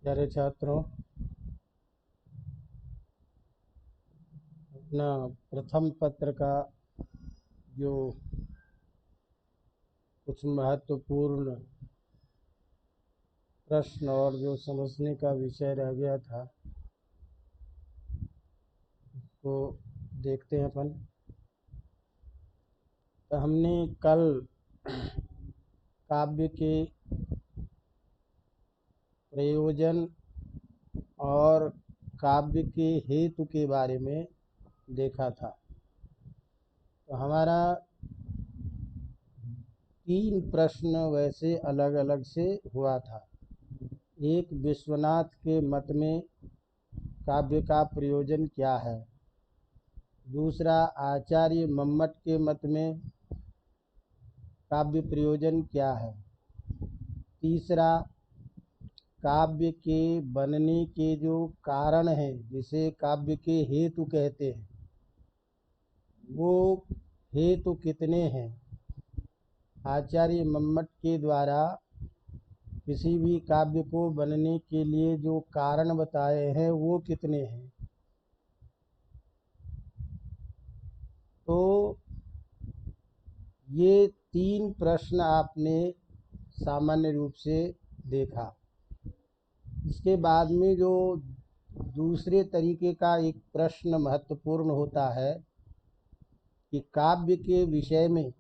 प्यारे छात्रों, अपना प्रथम पत्र का जो कुछ महत्वपूर्ण प्रश्न और जो समझने का विषय रह गया था उसको देखते हैं अपन। तो हमने कल काव्य के प्रयोजन और काव्य के हेतु के बारे में देखा था। तो हमारा 3 प्रश्न वैसे अलग अलग से हुआ था। एक, विश्वनाथ के मत में काव्य का प्रयोजन क्या है। दूसरा, आचार्य मम्मट के मत में काव्य प्रयोजन क्या है। तीसरा, काव्य के बनने के जो कारण हैं, जिसे काव्य के हेतु कहते हैं, वो हेतु कितने हैं। आचार्य मम्मट के द्वारा किसी भी काव्य को बनने के लिए जो कारण बताए हैं वो कितने हैं। तो ये 3 प्रश्न आपने सामान्य रूप से देखा। इसके बाद में जो दूसरे तरीके का एक प्रश्न महत्वपूर्ण होता है कि काव्य के विषय में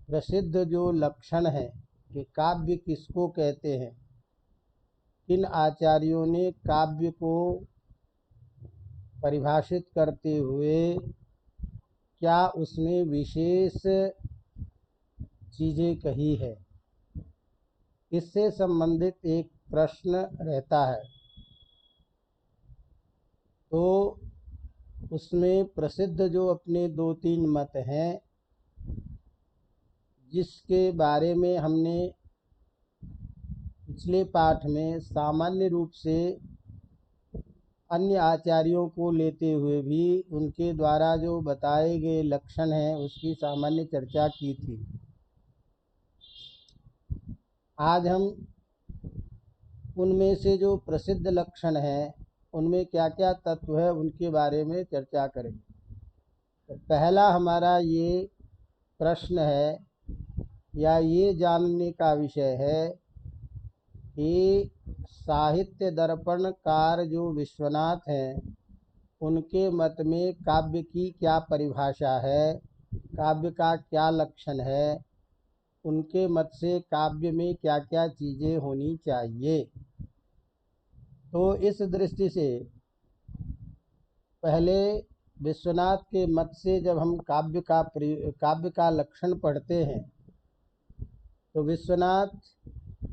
प्रसिद्ध जो लक्षण है कि काव्य किसको कहते हैं, किन आचार्यों ने काव्य को परिभाषित करते हुए क्या उसमें विशेष चीज़ें कही है, इससे संबंधित एक प्रश्न रहता है। तो उसमें प्रसिद्ध जो अपने 2-3 मत हैं, जिसके बारे में हमने पिछले पाठ में सामान्य रूप से अन्य आचार्यों को लेते हुए भी उनके द्वारा जो बताए गए लक्षण हैं उसकी सामान्य चर्चा की थी। आज हम उनमें से जो प्रसिद्ध लक्षण हैं, उनमें क्या क्या तत्व है, उनके बारे में चर्चा करेंगे। तो पहला हमारा ये प्रश्न है या ये जानने का विषय है कि साहित्य दर्पणकार जो विश्वनाथ हैं, उनके मत में काव्य की क्या परिभाषा है, काव्य का क्या लक्षण है, उनके मत से काव्य में क्या क्या चीज़ें होनी चाहिए। तो इस दृष्टि से पहले विश्वनाथ के मत से जब हम काव्य का लक्षण पढ़ते हैं, तो विश्वनाथ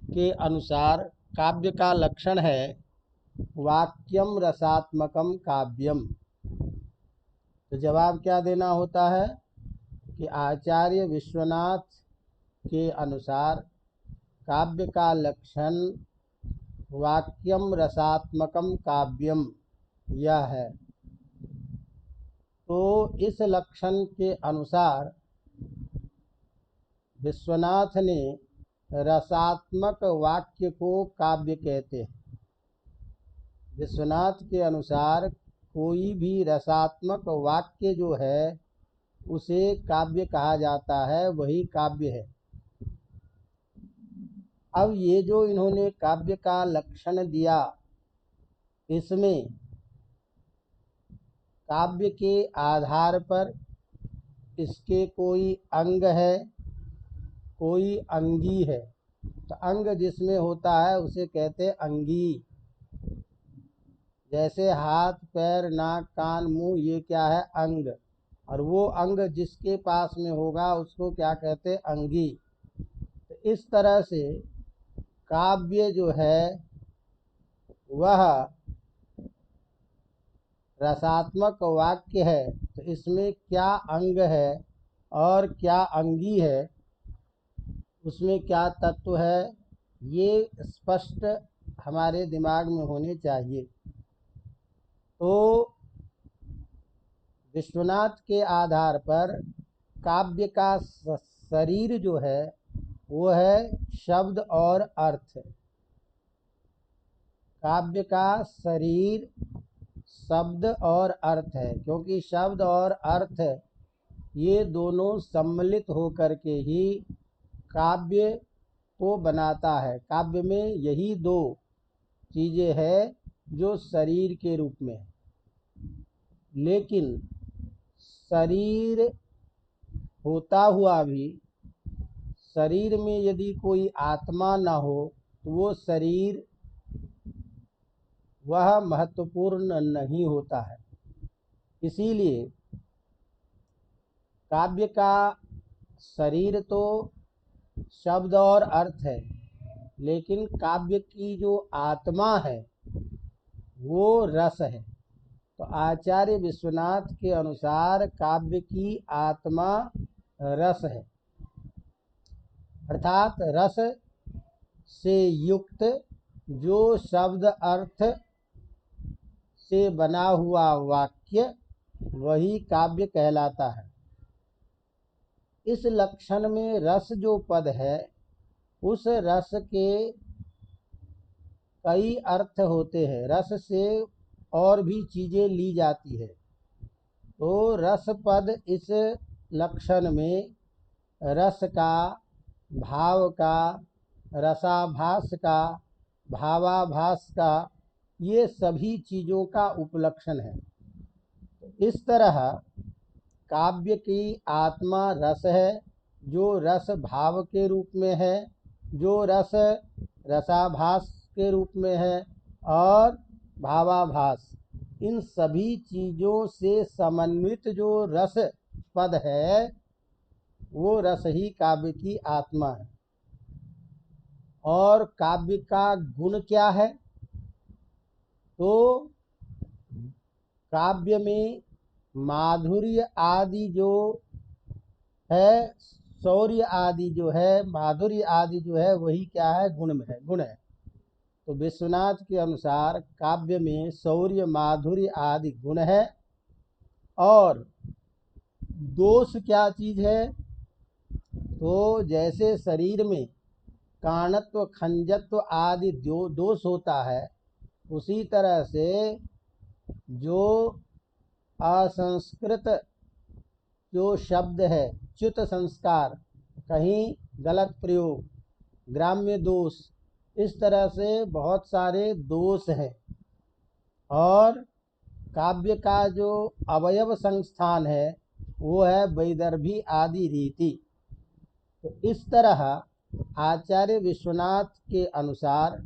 के अनुसार काव्य का लक्षण है वाक्यम रसात्मकम काव्यम। तो जवाब क्या देना होता है कि आचार्य विश्वनाथ के अनुसार काव्य का लक्षण वाक्यम रसात्मकम काव्यम यह है। तो इस लक्षण के अनुसार विश्वनाथ ने रसात्मक वाक्य को काव्य कहते हैं। विश्वनाथ के अनुसार कोई भी रसात्मक वाक्य जो है उसे काव्य कहा जाता है, वही काव्य है। अब ये जो इन्होंने काव्य का लक्षण दिया, इसमें काव्य के आधार पर इसके कोई अंग है, कोई अंगी है। तो अंग जिसमें होता है उसे कहते हैं अंगी। जैसे हाथ, पैर, नाक, कान, मुंह, ये क्या है, अंग। और वो अंग जिसके पास में होगा उसको क्या कहते हैं, अंगी। तो इस तरह से काव्य जो है वह रसात्मक वाक्य है। तो इसमें क्या अंग है और क्या अंगी है, उसमें क्या तत्व है, ये स्पष्ट हमारे दिमाग में होने चाहिए। तो विश्वनाथ के आधार पर काव्य का शरीर जो है वो है शब्द और अर्थ। काव्य का शरीर शब्द और अर्थ है, क्योंकि शब्द और अर्थ ये दोनों सम्मिलित होकर के ही काव्य को बनाता है। काव्य में यही दो चीज़ें हैं जो शरीर के रूप में है। लेकिन शरीर होता हुआ भी शरीर में यदि कोई आत्मा न हो तो वो शरीर वह महत्वपूर्ण नहीं होता है। इसीलिए काव्य का शरीर तो शब्द और अर्थ है, लेकिन काव्य की जो आत्मा है वो रस है। तो आचार्य विश्वनाथ के अनुसार काव्य की आत्मा रस है, अर्थात रस से युक्त जो शब्द अर्थ से बना हुआ वाक्य वही काव्य कहलाता है। इस लक्षण में रस जो पद है उस रस के कई अर्थ होते हैं। रस से और भी चीज़ें ली जाती है। तो रस पद इस लक्षण में रस का, भाव का, रसाभास का, भावाभास का, ये सभी चीज़ों का उपलक्षण है। इस तरह काव्य की आत्मा रस है, जो रस भाव के रूप में है, जो रस रसाभास के रूप में है, और भावाभास, इन सभी चीज़ों से समन्वित जो रस पद है वो रस ही काव्य की आत्मा है। और काव्य का गुण क्या है? तो काव्य में माधुर्य आदि जो है, शौर्य आदि जो है, माधुर्य आदि जो है, वही क्या है? गुण है। तो विश्वनाथ के अनुसार काव्य में शौर्य माधुर्य आदि गुण है। और दोष क्या चीज़ है? तो जैसे शरीर में काणत्व खंजत्व आदि दोष होता है, उसी तरह से जो असंस्कृत जो शब्द है, च्युत संस्कार, कहीं गलत प्रयोग, ग्राम्य दोष, इस तरह से बहुत सारे दोष हैं। और काव्य का जो अवयव संस्थान है वो है वैदर्भी आदि रीति। तो इस तरह आचार्य विश्वनाथ के अनुसार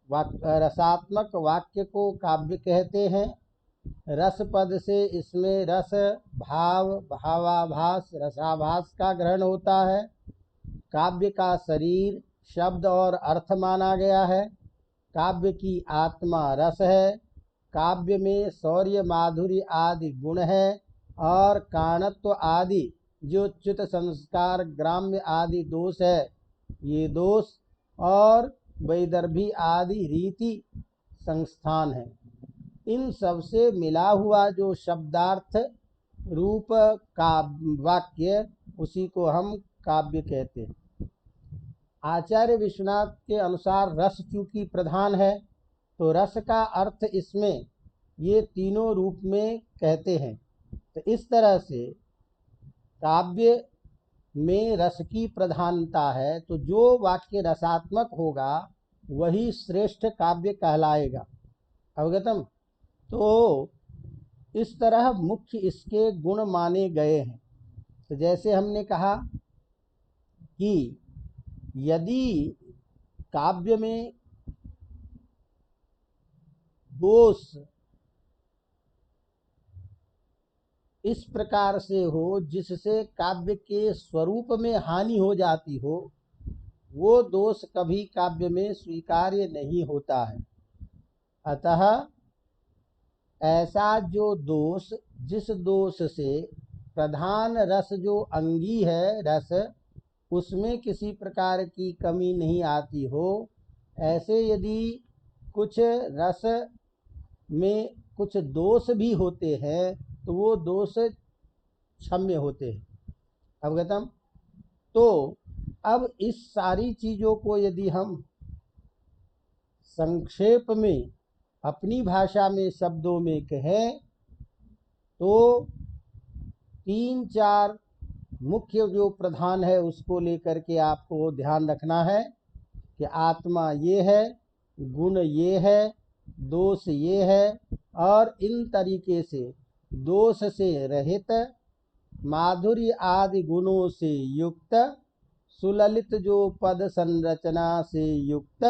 रसात्मक वाक्य को काव्य कहते हैं। रस पद से इसमें रस, भाव, भावाभास, रसाभास का ग्रहण होता है। काव्य का शरीर शब्द और अर्थ माना गया है। काव्य की आत्मा रस है। काव्य में शौर्य माधुर्य आदि गुण है। और काणत्व आदि जो च्युत संस्कार ग्राम्य आदि दोष है, ये दोष, और वैदर्भी आदि रीति संस्थान है। इन सबसे मिला हुआ जो शब्दार्थ रूप का वाक्य, उसी को हम काव्य कहते हैं। आचार्य विश्वनाथ के अनुसार रस चूँकि प्रधान है, तो रस का अर्थ इसमें ये तीनों रूप में कहते हैं। तो इस तरह से काव्य में रस की प्रधानता है, तो जो वाक्य रसात्मक होगा वही श्रेष्ठ काव्य कहलाएगा। अवगतम? तो इस तरह मुख्य इसके गुण माने गए हैं। तो जैसे हमने कहा कि यदि काव्य में दोष इस प्रकार से हो जिससे काव्य के स्वरूप में हानि हो जाती हो, वो दोष कभी काव्य में स्वीकार्य नहीं होता है। अतः ऐसा जो दोष, जिस दोष से प्रधान रस जो अंगी है रस, उसमें किसी प्रकार की कमी नहीं आती हो, ऐसे यदि कुछ रस में कुछ दोष भी होते हैं तो वो दोष क्षम्य होते हैं। अवगतम? तो अब इस सारी चीज़ों को यदि हम संक्षेप में अपनी भाषा में शब्दों में कहें तो 3-4 मुख्य जो प्रधान है उसको लेकर के आपको ध्यान रखना है कि आत्मा ये है, गुण ये है, दोष ये है, और इन तरीके से दोष से रहित, माधुर्य आदि गुणों से युक्त, सुललित जो पद संरचना से युक्त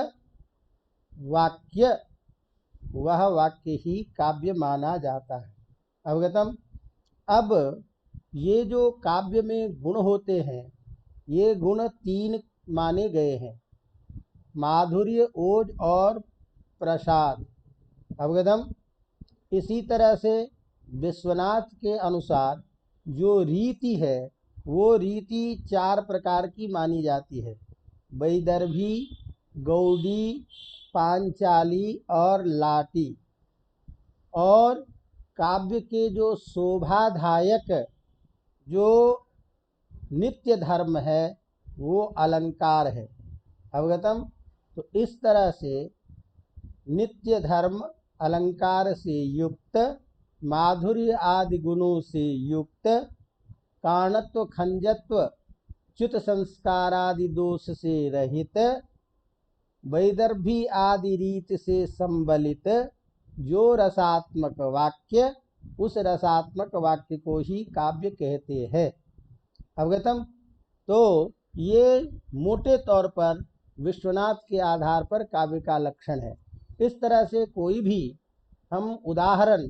वाक्य, वह वाक्य ही काव्य माना जाता है। अवगतम। अब ये जो काव्य में गुण होते हैं, ये गुण 3 माने गए हैं, माधुर्य, ओज और प्रसाद। अवगतम। इसी तरह से विश्वनाथ के अनुसार जो रीति है वो रीति 4 प्रकार की मानी जाती है, वैदर्भी, गौड़ी, पांचाली और लाटी। और काव्य के जो शोभादायक जो नित्य धर्म है वो अलंकार है। अवगतम। तो इस तरह से नित्य धर्म अलंकार से युक्त, माधुर्य आदि गुणों से युक्त, कारणत्व खंजत्व च्युत संस्कारादि दोष से रहित, वैदर्भी आदि रीत से संबलित जो रसात्मक वाक्य, उस रसात्मक वाक्य को ही काव्य कहते हैं। अवगतम। तो ये मोटे तौर पर विश्वनाथ के आधार पर काव्य का लक्षण है। इस तरह से कोई भी हम उदाहरण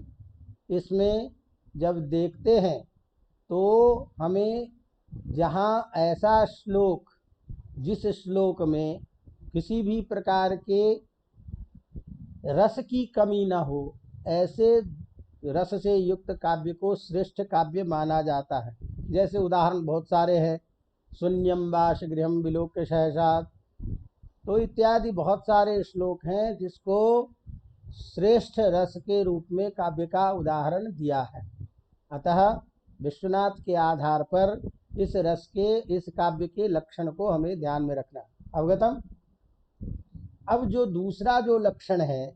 इसमें जब देखते हैं तो हमें जहाँ ऐसा श्लोक, जिस श्लोक में किसी भी प्रकार के रस की कमी न हो, ऐसे रस से युक्त काव्य को श्रेष्ठ काव्य माना जाता है। जैसे उदाहरण बहुत सारे हैं, शून्यम वासगृहम विलोक्य सहसात्, तो इत्यादि बहुत सारे श्लोक हैं जिसको श्रेष्ठ रस के रूप में काव्य का उदाहरण दिया है। अतः विश्वनाथ के आधार पर इस रस के, इस काव्य के लक्षण को हमें ध्यान में रखना। अवगतम। अब जो दूसरा जो लक्षण है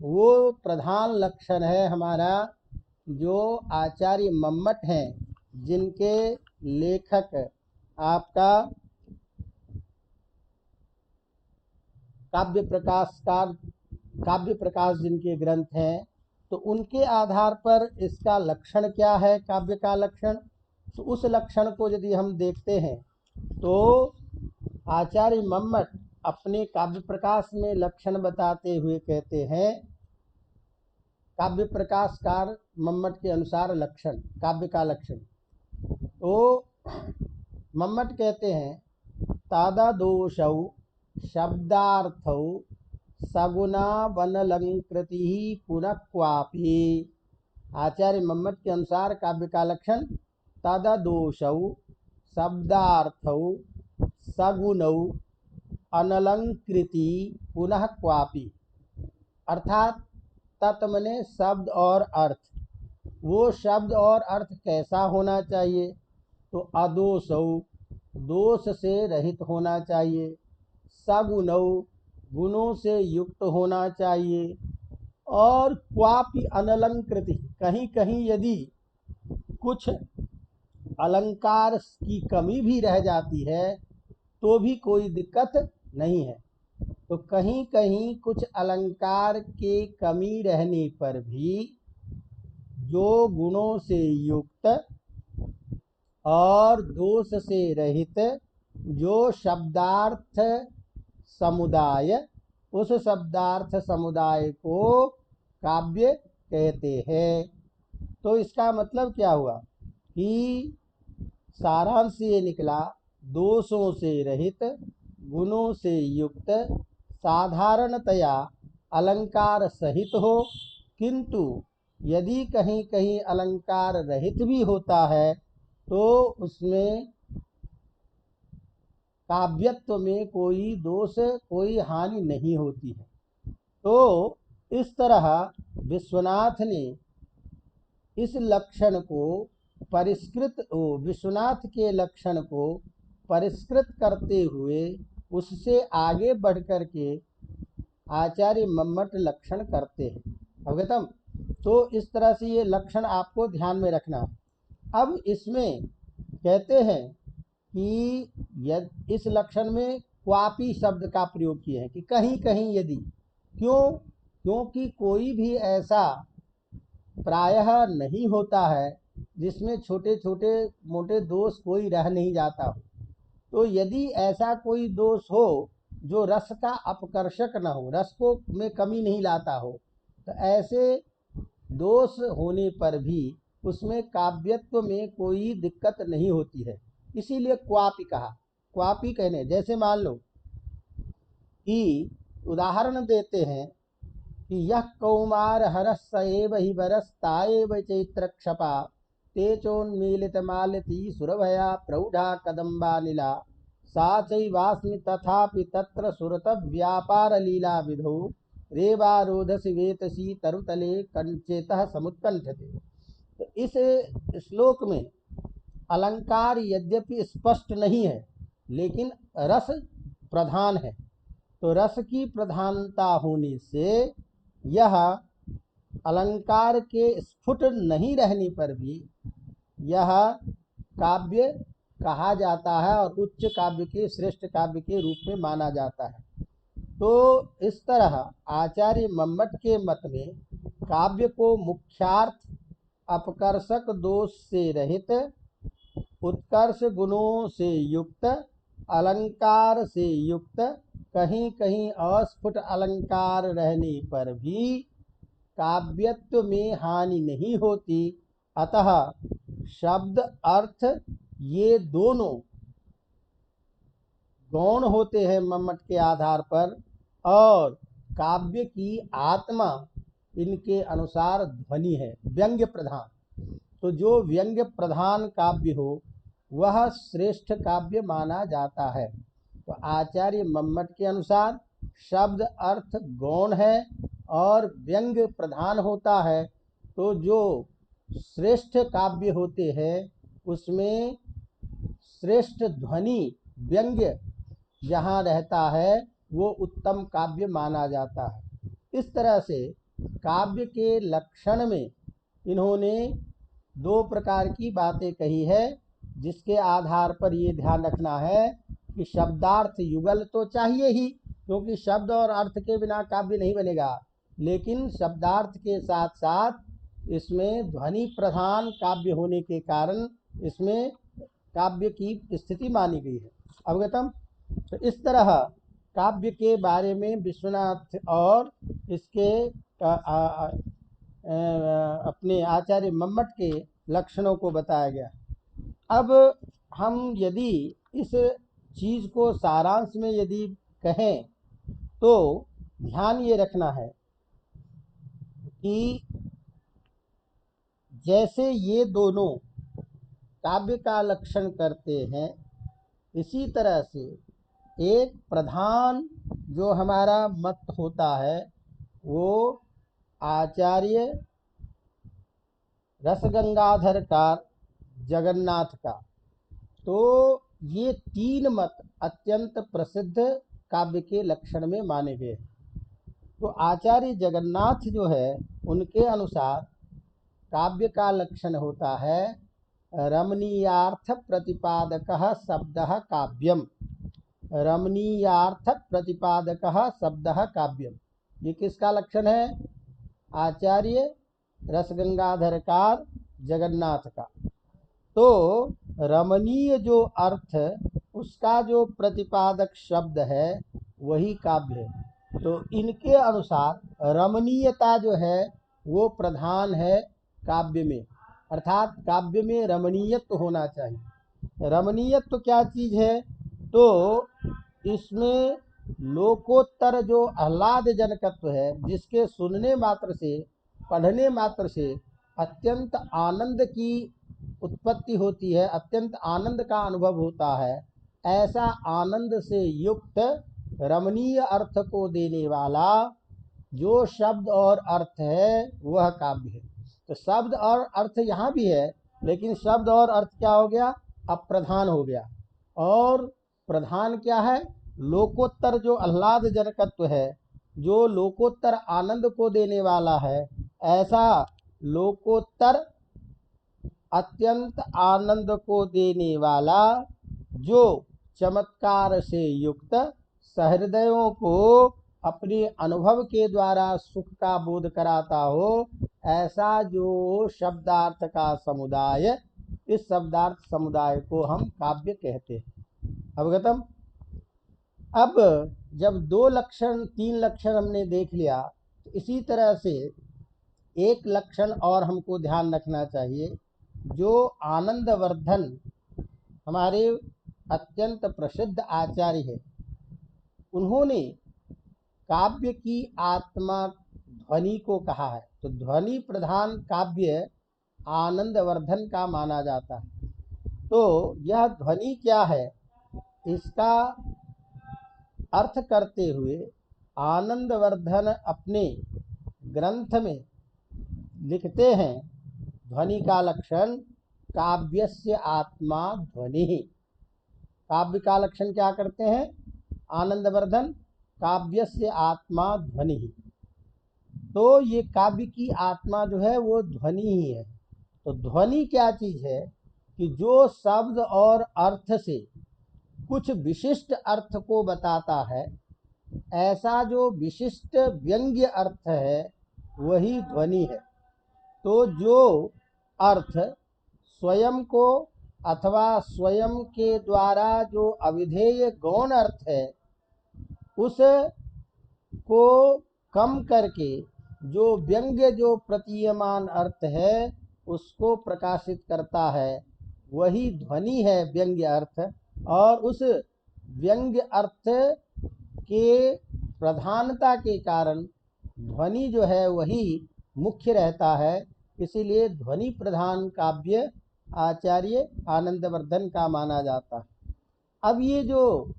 वो प्रधान लक्षण है हमारा, जो आचार्य मम्मट हैं, जिनके लेखक आपका काव्य प्रकाश जिनके ग्रंथ हैं, तो उनके आधार पर इसका लक्षण क्या है, काव्य का लक्षण। तो उस लक्षण को यदि हम देखते हैं तो आचार्य मम्मट अपने काव्य प्रकाश में लक्षण बताते हुए कहते हैं, काव्य प्रकाशकार मम्मट के अनुसार लक्षण, काव्य का लक्षण। तो मम्मट कहते हैं, ताददोषौ शब्दार्थौ सगुना वनलंकृति पुनः क्वापि। आचार्य मम्मट के अनुसार काव्य का लक्षण, तददोषौ शब्दार्थौ सगुनौ अनलंकृति पुनः क्वापि। अर्थात तत्मने शब्द और अर्थ, वो शब्द और अर्थ कैसा होना चाहिए, तो अदोषौ, दोष से रहित होना चाहिए, सगुनौ, गुणों से युक्त होना चाहिए, और क्वापि अनलंकृति, कहीं कहीं यदि कुछ अलंकार की कमी भी रह जाती है तो भी कोई दिक्कत नहीं है। तो कहीं कहीं कुछ अलंकार के कमी रहने पर भी जो गुणों से युक्त और दोष से रहित जो शब्दार्थ समुदाय, उस शब्दार्थ समुदाय को काव्य कहते हैं। तो इसका मतलब क्या हुआ कि सारांश ये निकला, दोषों से रहित, गुणों से युक्त, साधारणतया अलंकार सहित हो, किंतु यदि कहीं कहीं अलंकार रहित भी होता है तो उसमें काव्यत्व में कोई दोष, कोई हानि नहीं होती है। तो इस तरह विश्वनाथ ने इस लक्षण को परिष्कृत, विश्वनाथ के लक्षण को परिष्कृत करते हुए उससे आगे बढ़ कर के आचार्य मम्मट लक्षण करते हैं। अवगतम। तो इस तरह से ये लक्षण आपको ध्यान में रखना है। अब इसमें कहते हैं कि यदि इस लक्षण में क्वापी शब्द का प्रयोग किए हैं कि कहीं कहीं यदि, क्यों, क्योंकि कोई भी ऐसा प्रायः नहीं होता है जिसमें छोटे छोटे मोटे दोष कोई रह नहीं जाता हो। तो यदि ऐसा कोई दोष हो जो रस का अपकर्षक न हो, रस को में कमी नहीं लाता हो, तो ऐसे दोष होने पर भी उसमें काव्यत्व में कोई दिक्कत नहीं होती है। इसीलिए क्वापी कहा। क्वापी कहने जैसे मान लो कि उदाहरण देते हैं कि यह कौमार हरस एव ही बरस ताएव चैत्र क्षपा तेजोन्मीलित मालती सुरभया प्रौढ़ा कदम्बा नीला सा चैवास्मि तथापि तत्र सुरत व्यापार लीला विधौ रेवारोधसी वेतसी तरुतले कंचेतः समुत्कंठते। तो इस श्लोक में अलंकार यद्यपि स्पष्ट नहीं है लेकिन रस प्रधान है। तो रस की प्रधानता होने से यह अलंकार के स्फुट नहीं रहने पर भी यह काव्य कहा जाता है और उच्च काव्य के, श्रेष्ठ काव्य के रूप में माना जाता है। तो इस तरह आचार्य मम्मट के मत में काव्य को मुख्यार्थ अपकर्षक दोष से रहित, उत्कर्ष गुणों से युक्त, अलंकार से युक्त, कहीं कहीं अस्फुट अलंकार रहने पर भी काव्यत्व में हानि नहीं होती। अतः शब्द अर्थ ये दोनों गौण होते हैं मम्मट के आधार पर, और काव्य की आत्मा इनके अनुसार ध्वनि है, व्यंग्य प्रधान। तो जो व्यंग्य प्रधान काव्य हो वह श्रेष्ठ काव्य माना जाता है। तो आचार्य मम्मट के अनुसार शब्द अर्थ गौण है और व्यंग्य प्रधान होता है। तो जो श्रेष्ठ काव्य होते हैं उसमें श्रेष्ठ ध्वनि व्यंग्य जहाँ रहता है वो उत्तम काव्य माना जाता है। इस तरह से काव्य के लक्षण में इन्होंने दो प्रकार की बातें कही है, जिसके आधार पर ये ध्यान रखना है कि शब्दार्थ युगल तो चाहिए ही, क्योंकि शब्द और अर्थ के बिना काव्य नहीं बनेगा, लेकिन शब्दार्थ के साथ साथ इसमें ध्वनि प्रधान काव्य होने के कारण इसमें काव्य की स्थिति मानी गई है। अवगतम। तो इस तरह काव्य के बारे में विश्वनाथ और इसके अपने आचार्य मम्मट के लक्षणों को बताया गया। अब हम यदि इस चीज़ को सारांश में यदि कहें तो ध्यान ये रखना है कि जैसे ये दोनों काव्य का लक्षण करते हैं, इसी तरह से एक प्रधान जो हमारा मत होता है वो आचार्य रसगंगाधर का, जगन्नाथ का। तो ये तीन मत अत्यंत प्रसिद्ध काव्य के लक्षण में माने गए। तो आचार्य जगन्नाथ जो है उनके अनुसार काव्य का लक्षण होता है रमणीयार्थ प्रतिपादकः शब्दः काव्यम। रमणीयार्थ प्रतिपादकः शब्दः काव्यम, ये किसका लक्षण है? आचार्य रसगंगाधरकार जगन्नाथ का। तो रमणीय जो अर्थ उसका जो प्रतिपादक शब्द है वही काव्य है। तो इनके अनुसार रमणीयता जो है वो प्रधान है काव्य में, अर्थात काव्य में रमणीयत्व होना चाहिए। रमणीयत्व क्या चीज़ है? तो इसमें लोकोत्तर जो आह्लाद जनकत्व है, जिसके सुनने मात्र से, पढ़ने मात्र से अत्यंत आनंद की उत्पत्ति होती है, अत्यंत आनंद का अनुभव होता है, ऐसा आनंद से युक्त रमणीय अर्थ को देने वाला जो शब्द और अर्थ है वह काव्य है। तो शब्द और अर्थ यहाँ भी है, लेकिन शब्द और अर्थ क्या हो गया? अप्रधान हो गया। और प्रधान क्या है? लोकोत्तर जो आह्लाद जनकत्व है जो लोकोत्तर आनंद को देने वाला है, ऐसा लोकोत्तर अत्यंत आनंद को देने वाला जो चमत्कार से युक्त सहृदयों को अपने अनुभव के द्वारा सुख का बोध कराता हो, ऐसा जो शब्दार्थ का समुदाय, इस शब्दार्थ समुदाय को हम काव्य कहते हैं। अवगतम। अब जब 2 लक्षण 3 लक्षण हमने देख लिया, तो इसी तरह से एक लक्षण और हमको ध्यान रखना चाहिए। जो आनंदवर्धन हमारे अत्यंत प्रसिद्ध आचार्य है, उन्होंने काव्य की आत्मा ध्वनि को कहा है। तो ध्वनि प्रधान काव्य आनंदवर्धन का माना जाता है। तो यह ध्वनि क्या है, इसका अर्थ करते हुए आनंदवर्धन अपने ग्रंथ में लिखते हैं, ध्वनि का लक्षण काव्यस्य आत्मा ध्वनि। काव्य का लक्षण क्या करते हैं आनंदवर्धन, काव्यस्य आत्मा ध्वनि। तो ये काव्य की आत्मा जो है वो ध्वनि ही है। तो ध्वनि क्या चीज है कि जो शब्द और अर्थ से कुछ विशिष्ट अर्थ को बताता है, ऐसा जो विशिष्ट व्यंग्य अर्थ है वही ध्वनि है। तो जो अर्थ स्वयं को अथवा स्वयं के द्वारा जो अविधेय गौण अर्थ है, उस को कम करके जो व्यंग्य जो प्रतीयमान अर्थ है उसको प्रकाशित करता है, वही ध्वनि है व्यंग्य अर्थ। और उस व्यंग्य अर्थ के प्रधानता के कारण ध्वनि जो है वही मुख्य रहता है। इसीलिए ध्वनि प्रधान काव्य आचार्य आनंदवर्धन का माना जाता है। अब ये जो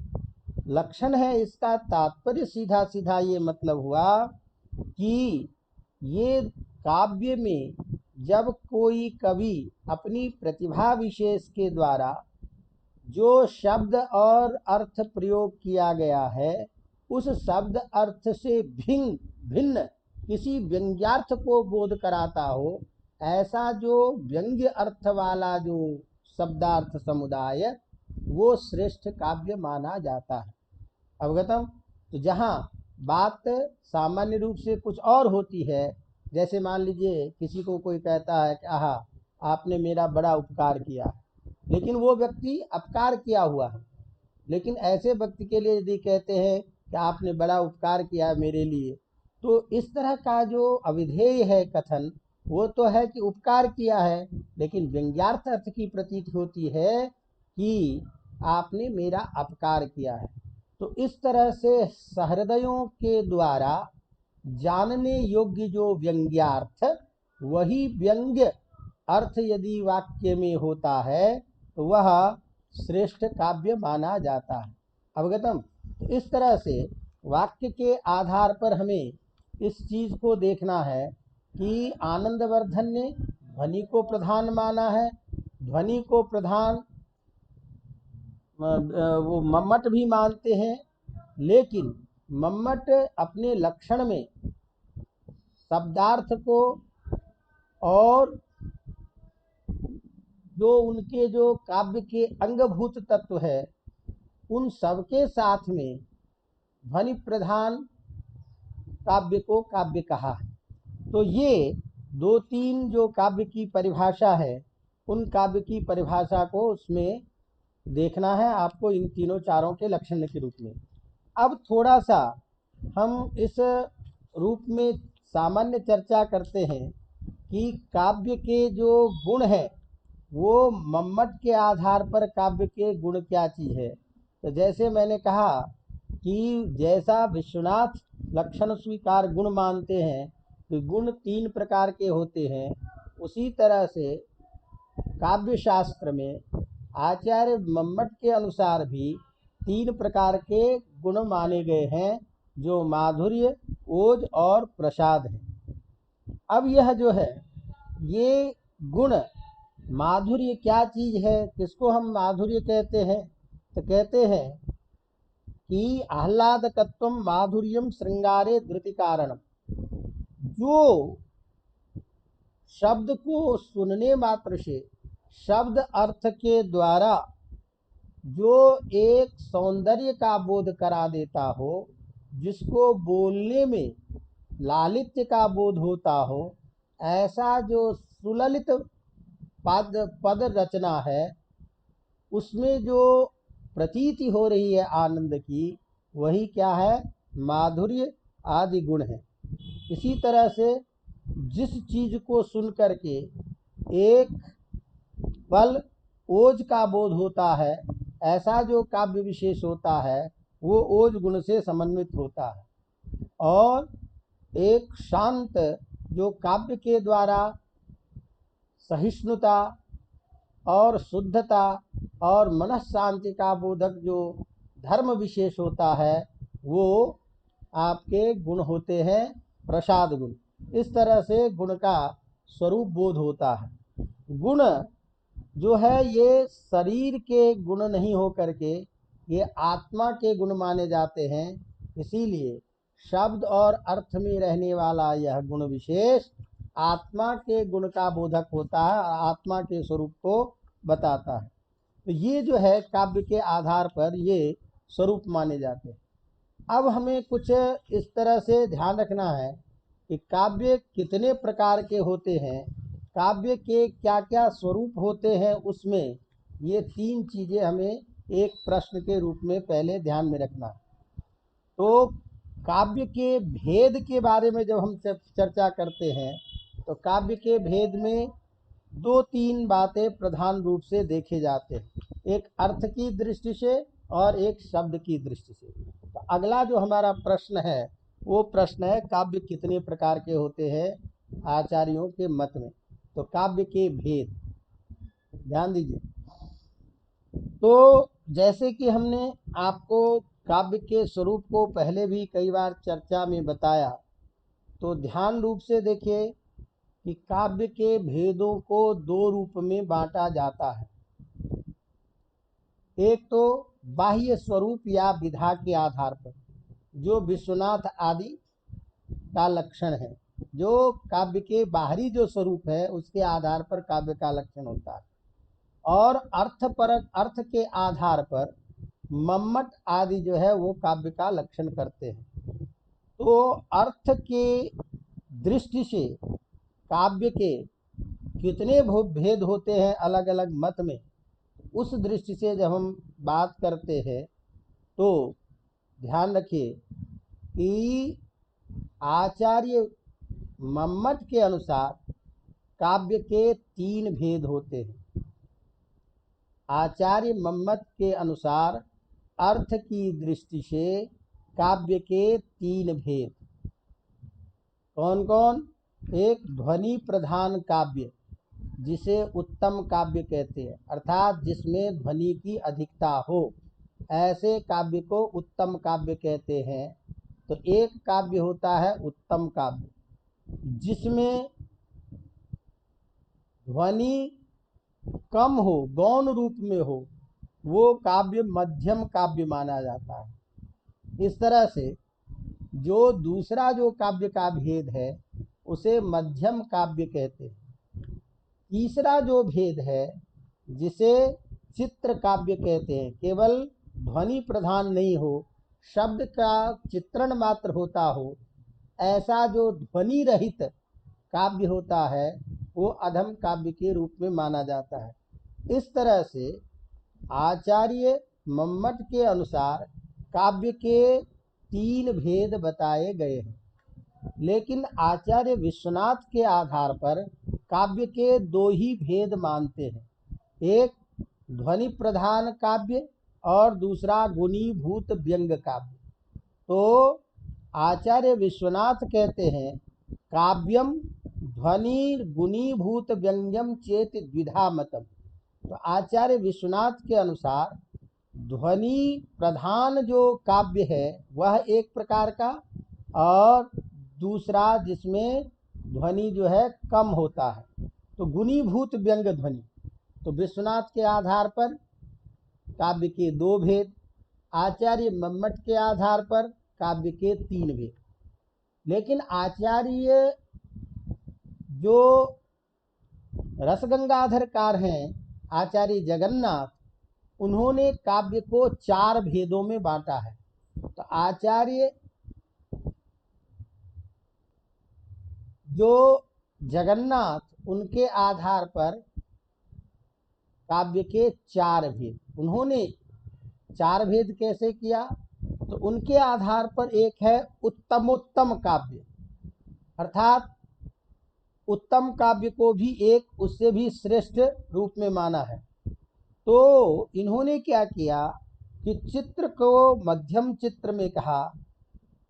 लक्षण है, इसका तात्पर्य सीधा सीधा ये मतलब हुआ कि ये काव्य में जब कोई कवि अपनी प्रतिभा विशेष के द्वारा जो शब्द और अर्थ प्रयोग किया गया है, उस शब्द अर्थ से भिन्न किसी व्यंग्यार्थ को बोध कराता हो, ऐसा जो व्यंग्य अर्थ वाला जो शब्दार्थ समुदाय, वो श्रेष्ठ काव्य माना जाता है। अवगतम। तो जहाँ बात सामान्य रूप से कुछ और होती है, जैसे मान लीजिए किसी को कोई कहता है कि आहा आपने मेरा बड़ा उपकार किया, लेकिन वो व्यक्ति अपकार किया हुआ है। लेकिन ऐसे व्यक्ति के लिए यदि कहते हैं कि आपने बड़ा उपकार किया मेरे लिए, तो इस तरह का जो अविधेय है कथन, वो तो है कि उपकार किया है, लेकिन व्यंग्यार्थ अर्थ की प्रतीति होती है कि आपने मेरा अपकार किया है। तो इस तरह से सहृदयों के द्वारा जानने योग्य जो व्यंग्यार्थ, वही व्यंग्य अर्थ यदि वाक्य में होता है तो वह श्रेष्ठ काव्य माना जाता है। अवगतम। तो इस तरह से वाक्य के आधार पर हमें इस चीज को देखना है कि आनंदवर्धन ने ध्वनि को प्रधान माना है। ध्वनि को प्रधान वो मम्मट भी मानते हैं, लेकिन मम्मट अपने लक्षण में शब्दार्थ को और जो उनके जो काव्य के अंगभूत तत्व है, उन सबके साथ में ध्वनि प्रधान काव्य को काव्य कहा है। तो ये 2-3 जो काव्य की परिभाषा है, उन काव्य की परिभाषा को उसमें देखना है आपको, इन तीनों चारों के लक्षण के रूप में। अब थोड़ा सा हम इस रूप में सामान्य चर्चा करते हैं कि काव्य के जो गुण हैं, वो मम्मट के आधार पर काव्य के गुण क्या चीज़ है। तो जैसे मैंने कहा कि जैसा विश्वनाथ लक्षण स्वीकार गुण मानते हैं कि गुण 3 प्रकार के होते हैं, उसी तरह से काव्य शास्त्र में आचार्य मम्मट के अनुसार भी 3 प्रकार के गुण माने गए हैं, जो माधुर्य, ओज और प्रसाद है। अब यह जो है, ये गुण माधुर्य क्या चीज़ है, किसको हम माधुर्य कहते हैं, तो कहते हैं कि आह्लादकत्वम माधुर्यम श्रृंगारे धृति कारणम, जो शब्द को सुनने मात्र से शब्द अर्थ के द्वारा जो एक सौंदर्य का बोध करा देता हो, जिसको बोलने में लालित्य का बोध होता हो, ऐसा जो सुललित पद रचना है, उसमें जो प्रतीति हो रही है आनंद की, वही क्या है? माधुर्य आदि गुण है। इसी तरह से जिस चीज को सुन करके एक पल ओज का बोध होता है, ऐसा जो काव्य विशेष होता है वो ओज गुण से समन्वित होता है। और एक शांत जो काव्य के द्वारा सहिष्णुता और शुद्धता और मन शांति का बोधक जो धर्म विशेष होता है, वो आपके गुण होते हैं प्रसाद गुण। इस तरह से गुण का स्वरूप बोध होता है। गुण जो है ये शरीर के गुण नहीं हो करके ये आत्मा के गुण माने जाते हैं। इसीलिए शब्द और अर्थ में रहने वाला यह गुण विशेष आत्मा के गुण का बोधक होता है और आत्मा के स्वरूप को बताता है। तो ये जो है काव्य के आधार पर ये स्वरूप माने जाते हैं। अब हमें कुछ इस तरह से ध्यान रखना है कि काव्य कितने प्रकार के होते हैं, काव्य के क्या क्या स्वरूप होते हैं, उसमें ये तीन चीज़ें हमें एक प्रश्न के रूप में पहले ध्यान में रखना। तो काव्य के भेद के बारे में जब हम चर्चा करते हैं तो काव्य के भेद में दो तीन बातें प्रधान रूप से देखे जाते हैं, एक अर्थ की दृष्टि से और एक शब्द की दृष्टि से। तो अगला जो हमारा प्रश्न है वो प्रश्न है काव्य कितने प्रकार के होते हैं आचार्यों के मत में। तो काव्य के भेद ध्यान दीजिए। तो जैसे कि हमने आपको काव्य के स्वरूप को पहले भी कई बार चर्चा में बताया, तो ध्यान रूप से देखिए कि काव्य के भेदों को दो रूप में बांटा जाता है। एक तो बाह्य स्वरूप या विधा के आधार पर, जो विश्वनाथ आदि का लक्षण है, जो काव्य के बाहरी जो स्वरूप है उसके आधार पर काव्य का लक्षण होता है। और अर्थ के आधार पर मम्मट आदि जो है वो काव्य का लक्षण करते हैं। तो अर्थ के दृष्टि से काव्य के कितने भेद होते हैं अलग अलग मत में, उस दृष्टि से जब हम बात करते हैं तो ध्यान रखिए कि आचार्य मम्मट के अनुसार काव्य के तीन भेद होते हैं। आचार्य मम्मट के अनुसार अर्थ की दृष्टि से काव्य के तीन भेद कौन कौन? एक ध्वनि प्रधान काव्य, जिसे उत्तम काव्य कहते हैं, अर्थात जिसमें ध्वनि की अधिकता हो, ऐसे काव्य को उत्तम काव्य कहते हैं। तो एक काव्य होता है उत्तम काव्य, जिसमें ध्वनि कम हो, गौण रूप में हो, वो काव्य मध्यम काव्य माना जाता है। इस तरह से जो दूसरा जो काव्य का भेद है उसे मध्यम काव्य कहते हैं। तीसरा जो भेद है जिसे चित्र काव्य कहते हैं, केवल ध्वनि प्रधान नहीं हो, शब्द का चित्रण मात्र होता हो, ऐसा जो ध्वनि रहित काव्य होता है वो अधम काव्य के रूप में माना जाता है। इस तरह से आचार्य मम्मट के अनुसार काव्य के तीन भेद बताए गए हैं, लेकिन आचार्य विश्वनाथ के आधार पर काव्य के दो ही भेद मानते हैं, एक ध्वनि प्रधान काव्य और दूसरा गुणीभूत व्यंग काव्य। तो आचार्य विश्वनाथ कहते हैं काव्यम ध्वनि गुणीभूत व्यंग्यम चेत द्विधा मतम। तो आचार्य विश्वनाथ के अनुसार ध्वनि प्रधान जो काव्य है वह एक प्रकार का, और दूसरा जिसमें ध्वनि जो है कम होता है, तो गुणीभूत व्यंग ध्वनि। तो विश्वनाथ के आधार पर काव्य के दो भेद, आचार्य मम्मट के आधार पर काव्य के 3 भेद। लेकिन आचार्य जो रसगंगाधरकार हैं, आचार्य जगन्नाथ, उन्होंने काव्य को 4 भेदों में बांटा है। तो आचार्य जो जगन्नाथ, उनके आधार पर काव्य के 4 भेद, उन्होंने 4 भेद कैसे किया? तो उनके आधार पर एक है उत्तमोत्तम काव्य, अर्थात उत्तम काव्य को भी एक उससे भी श्रेष्ठ रूप में माना है। तो इन्होंने क्या किया कि चित्र को मध्यम चित्र में कहा,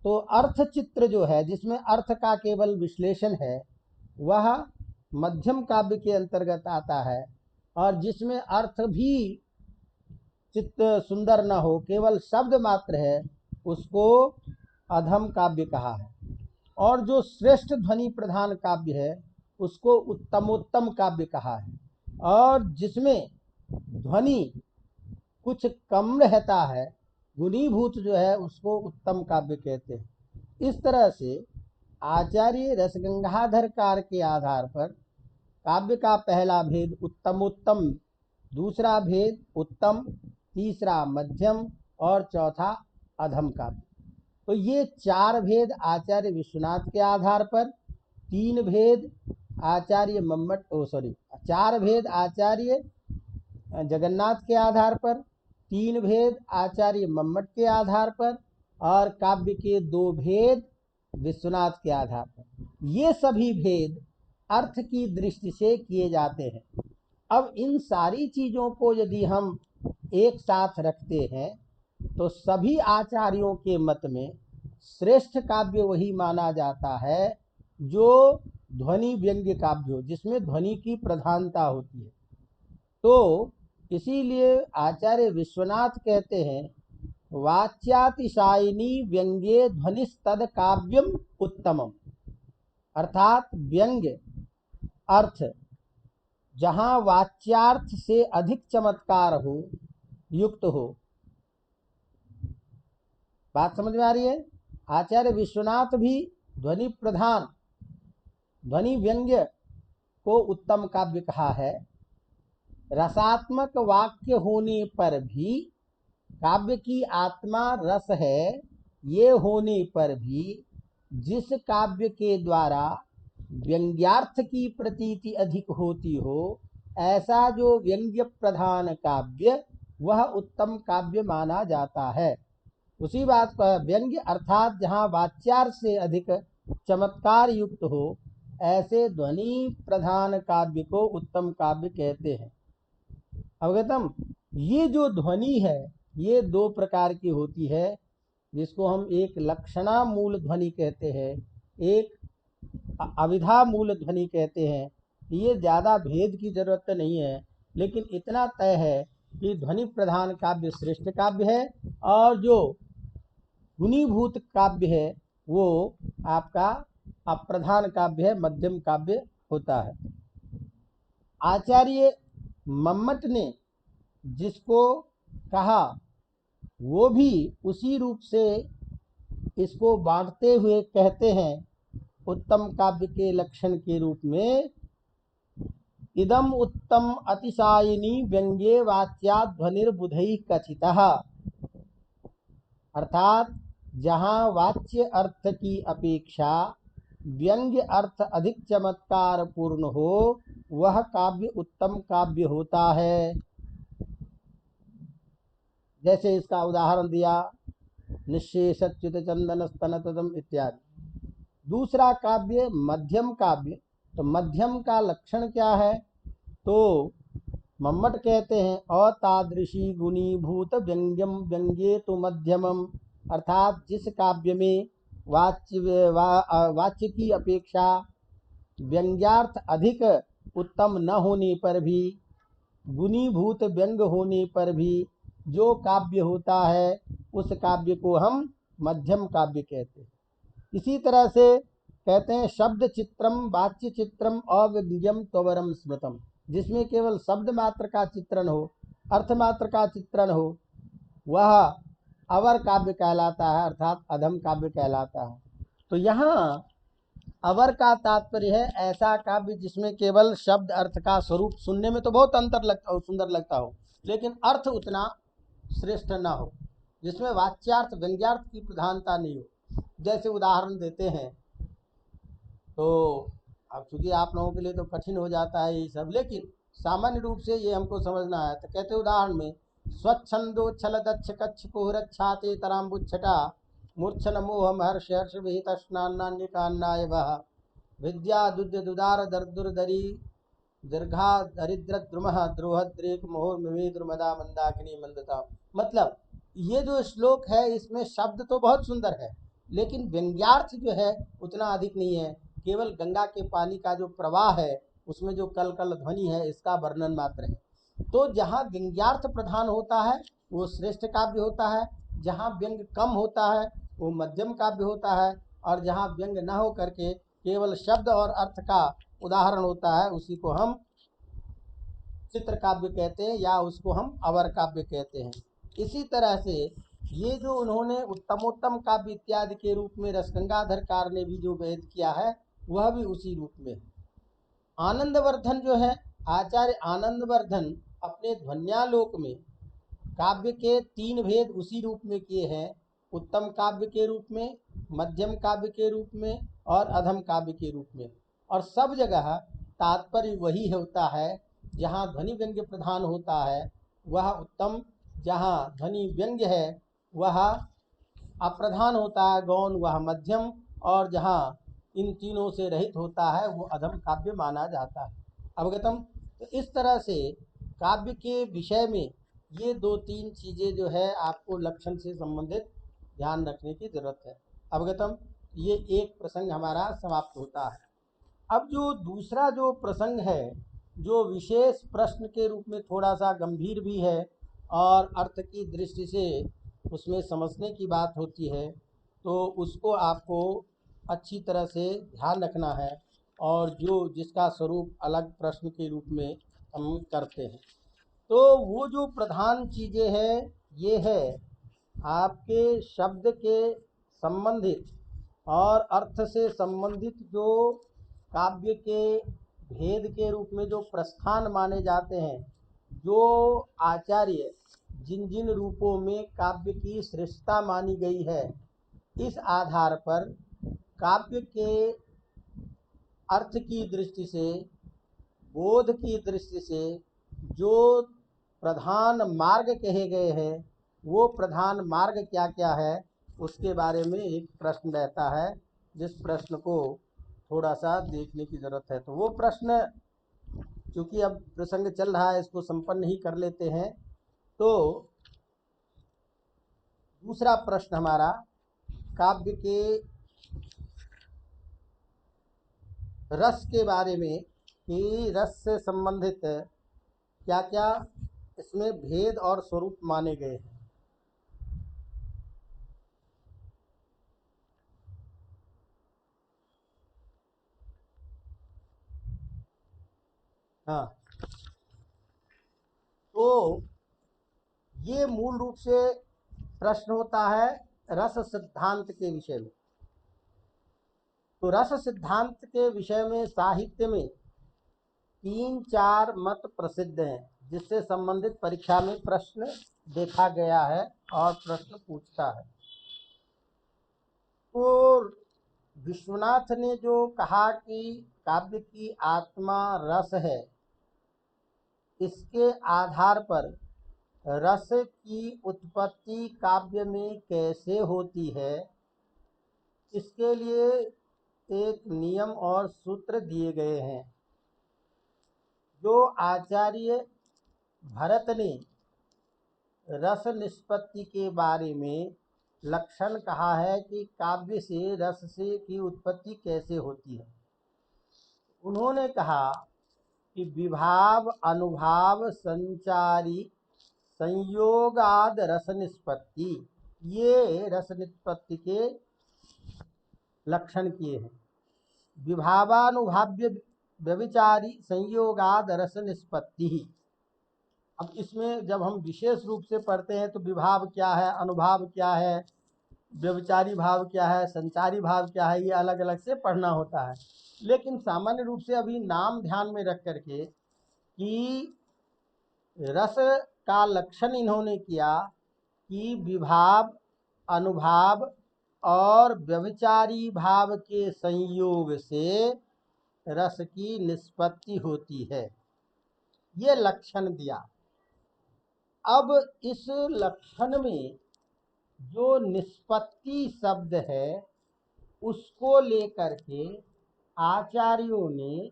तो अर्थ चित्र जो है, जिसमें अर्थ का केवल विश्लेषण है, वह मध्यम काव्य के अंतर्गत आता है। और जिसमें अर्थ भी चित्र सुंदर न हो, केवल शब्द मात्र है, उसको अधम काव्य कहा है। और जो श्रेष्ठ ध्वनि प्रधान काव्य है, उसको उत्तमोत्तम काव्य कहा है। और जिसमें ध्वनि कुछ कम रहता है, गुणीभूत जो है, उसको उत्तम काव्य कहते हैं। इस तरह से आचार्य रसगंगाधरकार के आधार पर काव्य का पहला भेद उत्तमोत्तम, दूसरा भेद उत्तम, तीसरा मध्यम और चौथा अधम काव्य। तो ये 4 भेद आचार्य विश्वनाथ के आधार पर, 3 भेद आचार्य मम्मट 4 भेद आचार्य जगन्नाथ के आधार पर, 3 भेद आचार्य मम्मट के आधार पर, और काव्य के 2 भेद विश्वनाथ के आधार पर। ये सभी भेद अर्थ की दृष्टि से किए जाते हैं। अब इन सारी चीज़ों को यदि हम एक साथ रखते हैं, तो सभी आचार्यों के मत में श्रेष्ठ काव्य वही माना जाता है जो ध्वनि व्यंग्य काव्य हो, जिसमें ध्वनि की प्रधानता होती है। तो इसीलिए आचार्य विश्वनाथ कहते हैं, वाच्यातिशायिनी व्यंग्ये ध्वनिस्तद काव्यम उत्तमम, अर्थात व्यंग्य अर्थ जहाँ वाच्यार्थ से अधिक चमत्कार हो, युक्त हो। बात समझ में आ रही है? आचार्य विश्वनाथ भी ध्वनि प्रधान, ध्वनि व्यंग्य को उत्तम काव्य कहा है। रसात्मक वाक्य होने पर भी, काव्य की आत्मा रस है, ये होने पर भी जिस काव्य के द्वारा व्यंग्यार्थ की प्रतीति अधिक होती हो, ऐसा जो व्यंग्य प्रधान काव्य, वह उत्तम काव्य माना जाता है। उसी बात पर व्यंग्य अर्थात जहाँ वाच्यार्थ से अधिक चमत्कार युक्त हो, ऐसे ध्वनि प्रधान काव्य को उत्तम काव्य कहते हैं। अवगतम? ये जो ध्वनि है, ये 2 प्रकार की होती है, जिसको हम एक लक्षणा मूल ध्वनि कहते हैं, एक अविधा मूल ध्वनि कहते हैं। ये ज़्यादा भेद की जरूरत तो नहीं है, लेकिन इतना तय है कि ध्वनि प्रधान काव्य श्रेष्ठ काव्य है, और जो गुणीभूत काव्य है वो आपका अप्रधान काव्य है, मध्यम काव्य होता है। आचार्य मम्मट ने जिसको कहा, वो भी उसी रूप से इसको बांटते हुए कहते हैं उत्तम काव्य के लक्षण के रूप में, इदम उत्तम अतिशायिनी व्यंग्ये वाच्या ध्वनिर्बुधैः कथितः, अर्थात जहाँ वाच्य अर्थ की अपेक्षा व्यंग्य अर्थ अधिक चमत्कार पूर्ण हो, वह काव्य उत्तम काव्य होता है। जैसे इसका उदाहरण दिया, निःशेषच्युत चंदन स्तनतम इत्यादि। दूसरा काव्य मध्यम काव्य। तो मध्यम का लक्षण क्या है? तो मम्मट कहते हैं, अतादृशी गुणीभूत व्यंग्यम व्यंग्ये तो मध्यमम, अर्थात जिस काव्य में वाच्य की अपेक्षा व्यंग्यार्थ अधिक उत्तम न होने पर भी, गुणीभूत व्यंग होने पर भी जो काव्य होता है, उस काव्य को हम मध्यम काव्य कहते हैं। इसी तरह से कहते हैं, शब्द चित्रम वाच्य चित्रम अव्यंग्यम त्वरम स्मृतम, जिसमें केवल शब्द मात्र का चित्रण हो, अर्थ मात्र का चित्रण हो, वह अवर काव्य कहलाता है, अर्थात अधम काव्य कहलाता है। तो यहाँ अवर का तात्पर्य है ऐसा काव्य जिसमें केवल शब्द अर्थ का स्वरूप सुनने में तो बहुत अंतर लगता हो, सुंदर लगता हो, लेकिन अर्थ उतना श्रेष्ठ ना हो, जिसमें वाच्यार्थ व्यंग्यार्थ की प्रधानता नहीं हो। जैसे उदाहरण देते हैं, तो अब चूंकि आप लोगों के लिए तो कठिन हो जाता है ये सब, लेकिन सामान्य रूप से ये हमको समझना है। तो कहते उदाहरण में, स्वच्छंदोच्छल दक्ष कच्छ कुहरच्छाते तराम्बुच्छटा मूर्छन मोह हर्ष हर्ष विहित स्नान्य कान्नाय वह विद्या दुद्य दुदार दर्दुर्दरी दीर्घा दरिद्र द्रुम द्रोहद्रेक मोह द्रुमदा मंदाकिनी मंदता। मतलब ये जो श्लोक है इसमें शब्द तो बहुत सुंदर है, लेकिन व्यंग्यार्थ जो है उतना अधिक नहीं है। केवल गंगा के पानी का जो प्रवाह है उसमें जो कल कल ध्वनि है इसका वर्णन मात्र है। तो जहाँ व्यंग्यार्थ प्रधान होता है वो श्रेष्ठ काव्य होता है, जहाँ व्यंग कम होता है वो मध्यम काव्य होता है, और जहाँ व्यंग न हो करके केवल शब्द और अर्थ का उदाहरण होता है उसी को हम चित्र काव्य कहते हैं, या उसको हम अवर काव्य कहते हैं। इसी तरह से ये जो उन्होंने उत्तमोत्तम काव्य इत्यादि के रूप में रसगंगाधरकार ने भी जो भेद किया है वह भी उसी रूप में। आनंदवर्धन जो है, आचार्य आनंदवर्धन अपने ध्वन्यालोक में काव्य के 3 भेद उसी रूप में किए हैं, उत्तम काव्य के रूप में, मध्यम काव्य के रूप में और अधम काव्य के रूप में। और सब जगह तात्पर्य वही होता है, जहाँ ध्वनि व्यंग्य प्रधान होता है वह उत्तम, जहाँ ध्वनि व्यंग्य है वह अप्रधान होता है गौण वह मध्यम, और जहाँ इन तीनों से रहित होता है वो अधम काव्य माना जाता है। अवगतम। तो इस तरह से काव्य के विषय में ये 2-3 चीज़ें जो है आपको लक्षण से संबंधित ध्यान रखने की जरूरत है। अवगतम। ये एक प्रसंग हमारा समाप्त होता है। अब जो दूसरा जो प्रसंग है, जो विशेष प्रश्न के रूप में थोड़ा सा गंभीर भी है और अर्थ की दृष्टि से उसमें समझने की बात होती है, तो उसको आपको अच्छी तरह से ध्यान रखना है, और जो जिसका स्वरूप अलग प्रश्न के रूप में हम करते हैं। तो वो जो प्रधान चीज़ें हैं ये है आपके शब्द के संबंधित और अर्थ से संबंधित जो काव्य के भेद के रूप में जो प्रस्थान माने जाते हैं, जो आचार्य जिन जिन रूपों में काव्य की श्रेष्ठता मानी गई है, इस आधार पर काव्य के अर्थ की दृष्टि से, बोध की दृष्टि से जो प्रधान मार्ग कहे गए हैं वो प्रधान मार्ग क्या क्या है उसके बारे में एक प्रश्न रहता है, जिस प्रश्न को थोड़ा सा देखने की ज़रूरत है। तो वो प्रश्न चूँकि अब प्रसंग चल रहा है इसको संपन्न ही कर लेते हैं। तो दूसरा प्रश्न हमारा काव्य के रस के बारे में, कि रस से संबंधित क्या क्या इसमें भेद और स्वरूप माने गए हैं। हाँ, तो ये मूल रूप से प्रश्न होता है रस सिद्धांत के विषय में। तो रस सिद्धांत के विषय में साहित्य में 3-4 मत प्रसिद्ध हैं, जिससे संबंधित परीक्षा में प्रश्न देखा गया है और प्रश्न पूछता है। तो विश्वनाथ ने जो कहा कि काव्य की आत्मा रस है, इसके आधार पर रस की उत्पत्ति काव्य में कैसे होती है, इसके लिए एक नियम और सूत्र दिए गए हैं। जो आचार्य भरत ने रस निष्पत्ति के बारे में लक्षण कहा है कि काव्य से रस से की उत्पत्ति कैसे होती है, उन्होंने कहा कि विभाव अनुभाव संचारी संयोगाद रस निष्पत्ति, ये रस निष्पत्ति के लक्षण किए हैं। विभावानुभाव्य व्यभिचारी संयोगाद रस निष्पत्ति, अब इसमें जब हम विशेष रूप से पढ़ते हैं तो विभाव क्या है, अनुभाव क्या है, व्यभिचारी भाव क्या है, संचारी भाव क्या है, ये अलग अलग से पढ़ना होता है। लेकिन सामान्य रूप से अभी नाम ध्यान में रख करके कि रस का लक्षण इन्होंने किया कि विभाव, अनुभाव और व्यभिचारी भाव के संयोग से रस की निष्पत्ति होती है, ये लक्षण दिया। अब इस लक्षण में जो निष्पत्ति शब्द है उसको लेकर के आचार्यों ने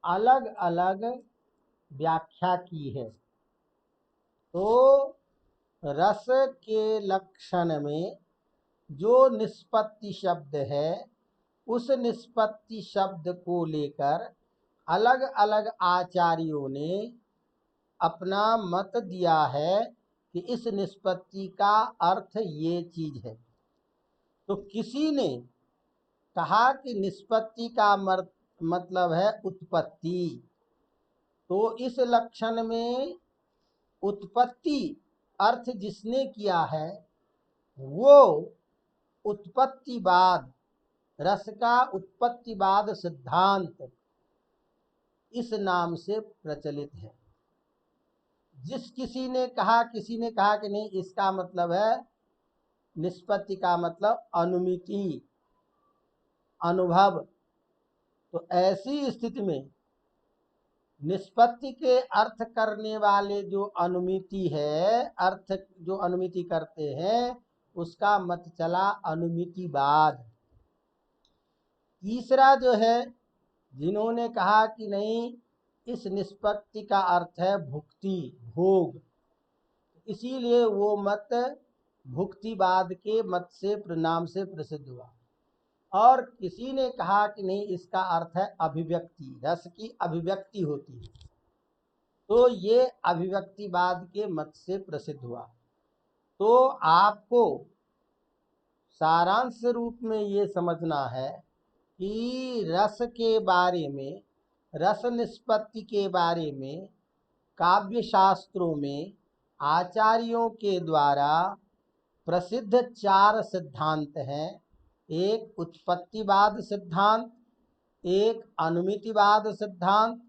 अलग अलग व्याख्या की है। तो रस के लक्षण में जो निष्पत्ति शब्द है उस निष्पत्ति शब्द को लेकर अलग अलग आचार्यों ने अपना मत दिया है कि इस निष्पत्ति का अर्थ ये चीज है। तो किसी ने कहा कि निष्पत्ति का मतलब है उत्पत्ति, तो इस लक्षण में उत्पत्ति अर्थ जिसने किया है वो उत्पत्तिवाद, रस का उत्पत्तिवाद सिद्धांत इस नाम से प्रचलित है। किसी ने कहा कि नहीं, इसका मतलब है निष्पत्ति का मतलब अनुमिति, अनुभव। तो ऐसी स्थिति में निष्पत्ति के अर्थ करने वाले जो अनुमिति है, अर्थ जो अनुमिति करते हैं उसका मत चला अनुमितिवाद। तीसरा जो है जिन्होंने कहा कि नहीं, इस निष्पत्ति का अर्थ है भुक्ति, भोग, इसीलिए वो मत भुक्तिवाद के मत से नाम से प्रसिद्ध हुआ। और किसी ने कहा कि नहीं, इसका अर्थ है अभिव्यक्ति, रस की अभिव्यक्ति होती है, तो ये अभिव्यक्तिवाद के मत से प्रसिद्ध हुआ। तो आपको सारांश रूप में ये समझना है कि रस के बारे में, रस निष्पत्ति के बारे में काव्य शास्त्रों में आचार्यों के द्वारा प्रसिद्ध 4 सिद्धांत हैं। एक उत्पत्तिवाद सिद्धांत, एक अनुमितिवाद सिद्धांत,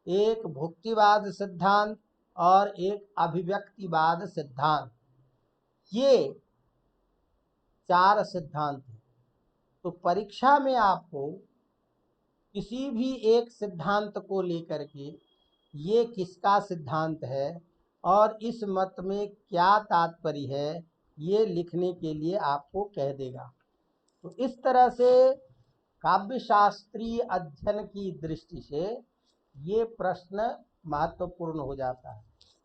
एक भुक्तिवाद सिद्धांत और एक अभिव्यक्तिवाद सिद्धांत। ये 4 सिद्धांत हैं। तो परीक्षा में आपको किसी भी एक सिद्धांत को लेकर के ये किसका सिद्धांत है और इस मत में क्या तात्पर्य है, ये लिखने के लिए आपको कह देगा। तो इस तरह से काव्य शास्त्रीय अध्ययन की दृष्टि से ये प्रश्न महत्वपूर्ण हो जाता है।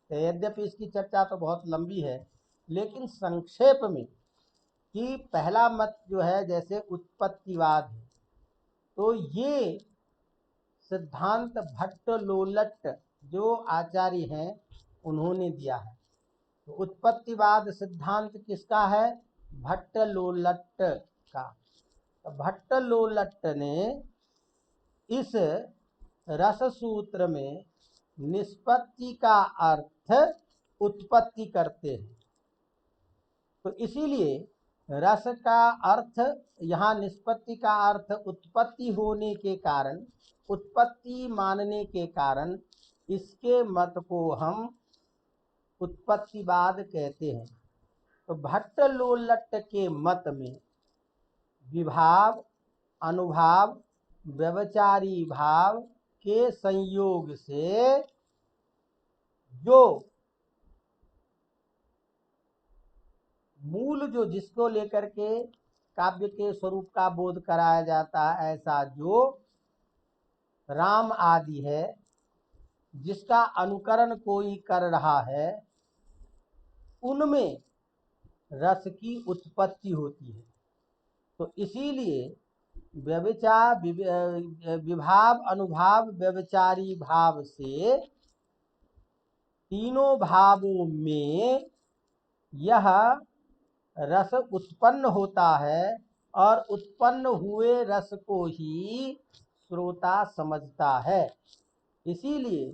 तो यद्यपि इसकी चर्चा तो बहुत लंबी है, लेकिन संक्षेप में कि पहला मत जो है जैसे उत्पत्तिवाद है, तो ये सिद्धांत भट्ट लोलट जो आचार्य हैं उन्होंने दिया है। तो उत्पत्तिवाद सिद्धांत किसका है? भट्ट लोलट का। तो भट्ट लोलट ने इस रस सूत्र में निष्पत्ति का अर्थ उत्पत्ति करते हैं। तो इसीलिए रस का अर्थ, यहाँ निष्पत्ति का अर्थ उत्पत्ति होने के कारण, उत्पत्ति मानने के कारण इसके मत को हम उत्पत्तिवाद कहते हैं। तो भट्ट लोलट के मत में विभाव, अनुभाव, व्यभिचारी भाव के संयोग से जो मूल, जो जिसको लेकर के काव्य के स्वरूप का बोध कराया जाता है, ऐसा जो राम आदि है जिसका अनुकरण कोई कर रहा है, उनमें रस की उत्पत्ति होती है। तो इसीलिए विभाव, अनुभाव, व्यभिचारी भाव से तीनों भावों में यह रस उत्पन्न होता है और उत्पन्न हुए रस को ही श्रोता समझता है। इसीलिए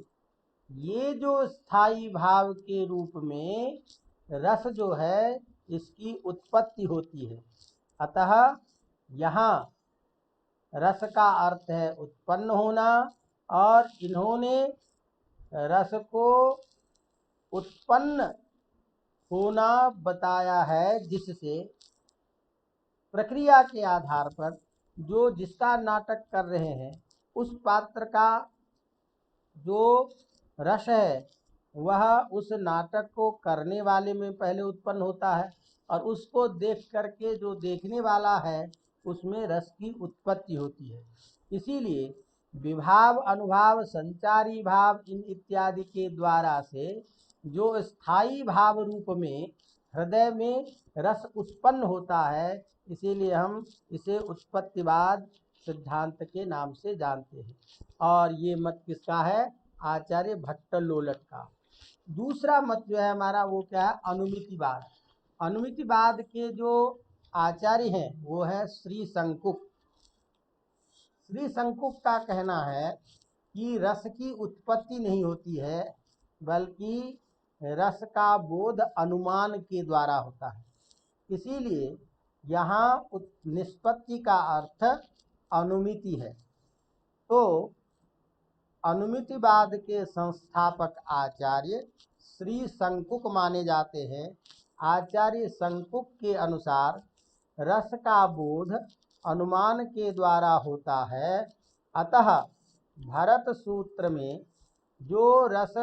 ये जो स्थायी भाव के रूप में रस जो है इसकी उत्पत्ति होती है। अतः यहाँ रस का अर्थ है उत्पन्न होना, और इन्होंने रस को उत्पन्न होना बताया है, जिससे प्रक्रिया के आधार पर जो जिसका नाटक कर रहे हैं उस पात्र का जो रस है वह उस नाटक को करने वाले में पहले उत्पन्न होता है, और उसको देख करके जो देखने वाला है उसमें रस की उत्पत्ति होती है। इसीलिए विभाव, अनुभाव, संचारी भाव इन इत्यादि के द्वारा से जो स्थायी भाव रूप में हृदय में रस उत्पन्न होता है, इसीलिए हम इसे उत्पत्तिवाद सिद्धांत के नाम से जानते हैं। और ये मत किसका है? आचार्य भट्टलोलट का। दूसरा मत जो है हमारा वो क्या है? अनुमितिवाद। अनुमितिवाद के जो आचार्य हैं वो है श्री संकुक। श्री संकुक का कहना है कि रस की उत्पत्ति नहीं होती है, बल्कि रस का बोध अनुमान के द्वारा होता है। इसीलिए यहाँ निष्पत्ति का अर्थ अनुमिति है। तो अनुमितिवाद के संस्थापक आचार्य श्री संकुक माने जाते हैं। आचार्य संकुक के अनुसार रस का बोध अनुमान के द्वारा होता है। अतः भरत सूत्र में जो रस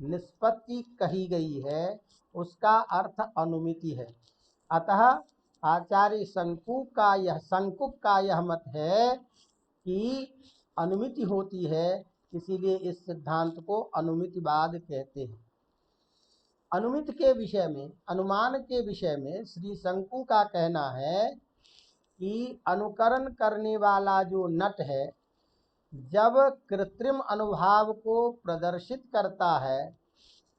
निष्पत्ति कही गई है उसका अर्थ अनुमिति है। अतः आचार्य संकुक का यह मत है कि अनुमिति होती है, इसीलिए इस सिद्धांत को अनुमितिवाद कहते हैं। अनुमिति के विषय में, अनुमान के विषय में श्री शंकु का कहना है कि अनुकरण करने वाला जो नट है जब कृत्रिम अनुभाव को प्रदर्शित करता है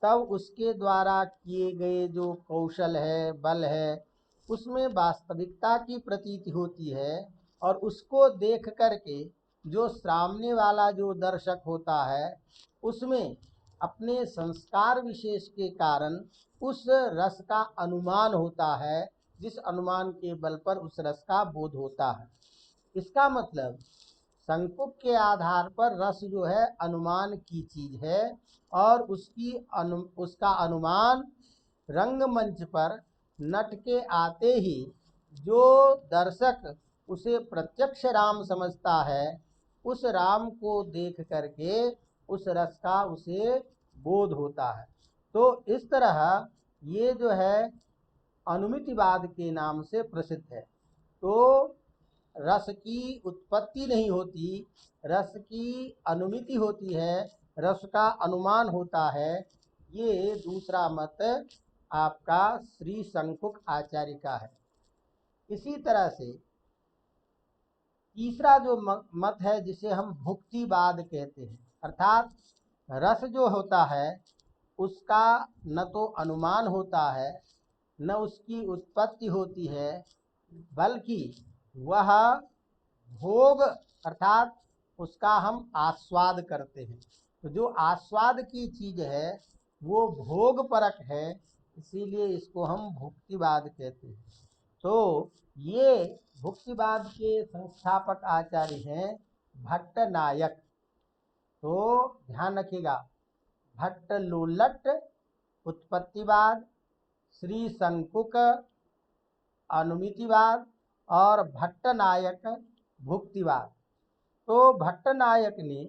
तब उसके द्वारा किए गए जो कौशल है, बल है, उसमें वास्तविकता की प्रतीति होती है, और उसको देख करके जो सामने वाला जो दर्शक होता है उसमें अपने संस्कार विशेष के कारण उस रस का अनुमान होता है, जिस अनुमान के बल पर उस रस का बोध होता है। इसका मतलब संकुक के आधार पर रस जो है अनुमान की चीज है, और उसका अनुमान रंगमंच पर नट के आते ही जो दर्शक उसे प्रत्यक्ष राम समझता है, उस राम को देख करके उस रस का उसे बोध होता है। तो इस तरह ये जो है अनुमितिवाद के नाम से प्रसिद्ध है। तो रस की उत्पत्ति नहीं होती, रस की अनुमिति होती है, रस का अनुमान होता है। ये दूसरा मत आपका श्री संकुक आचार्य का है। इसी तरह से तीसरा जो मत है जिसे हम भुक्तिवाद कहते हैं, अर्थात रस जो होता है उसका न तो अनुमान होता है न उसकी उत्पत्ति होती है, बल्कि वह भोग अर्थात उसका हम आस्वाद करते हैं। तो जो आस्वाद की चीज है वो भोग परक है, इसीलिए इसको हम भुक्तिवाद कहते हैं। तो ये भुक्तिवाद के संस्थापक आचार्य हैं भट्टनायक। तो ध्यान रखिएगा, भट्टलोलट उत्पत्तिवाद, श्री संकुक अनुमितिवाद और भट्टनायक भुक्तिवाद। तो भट्टनायक ने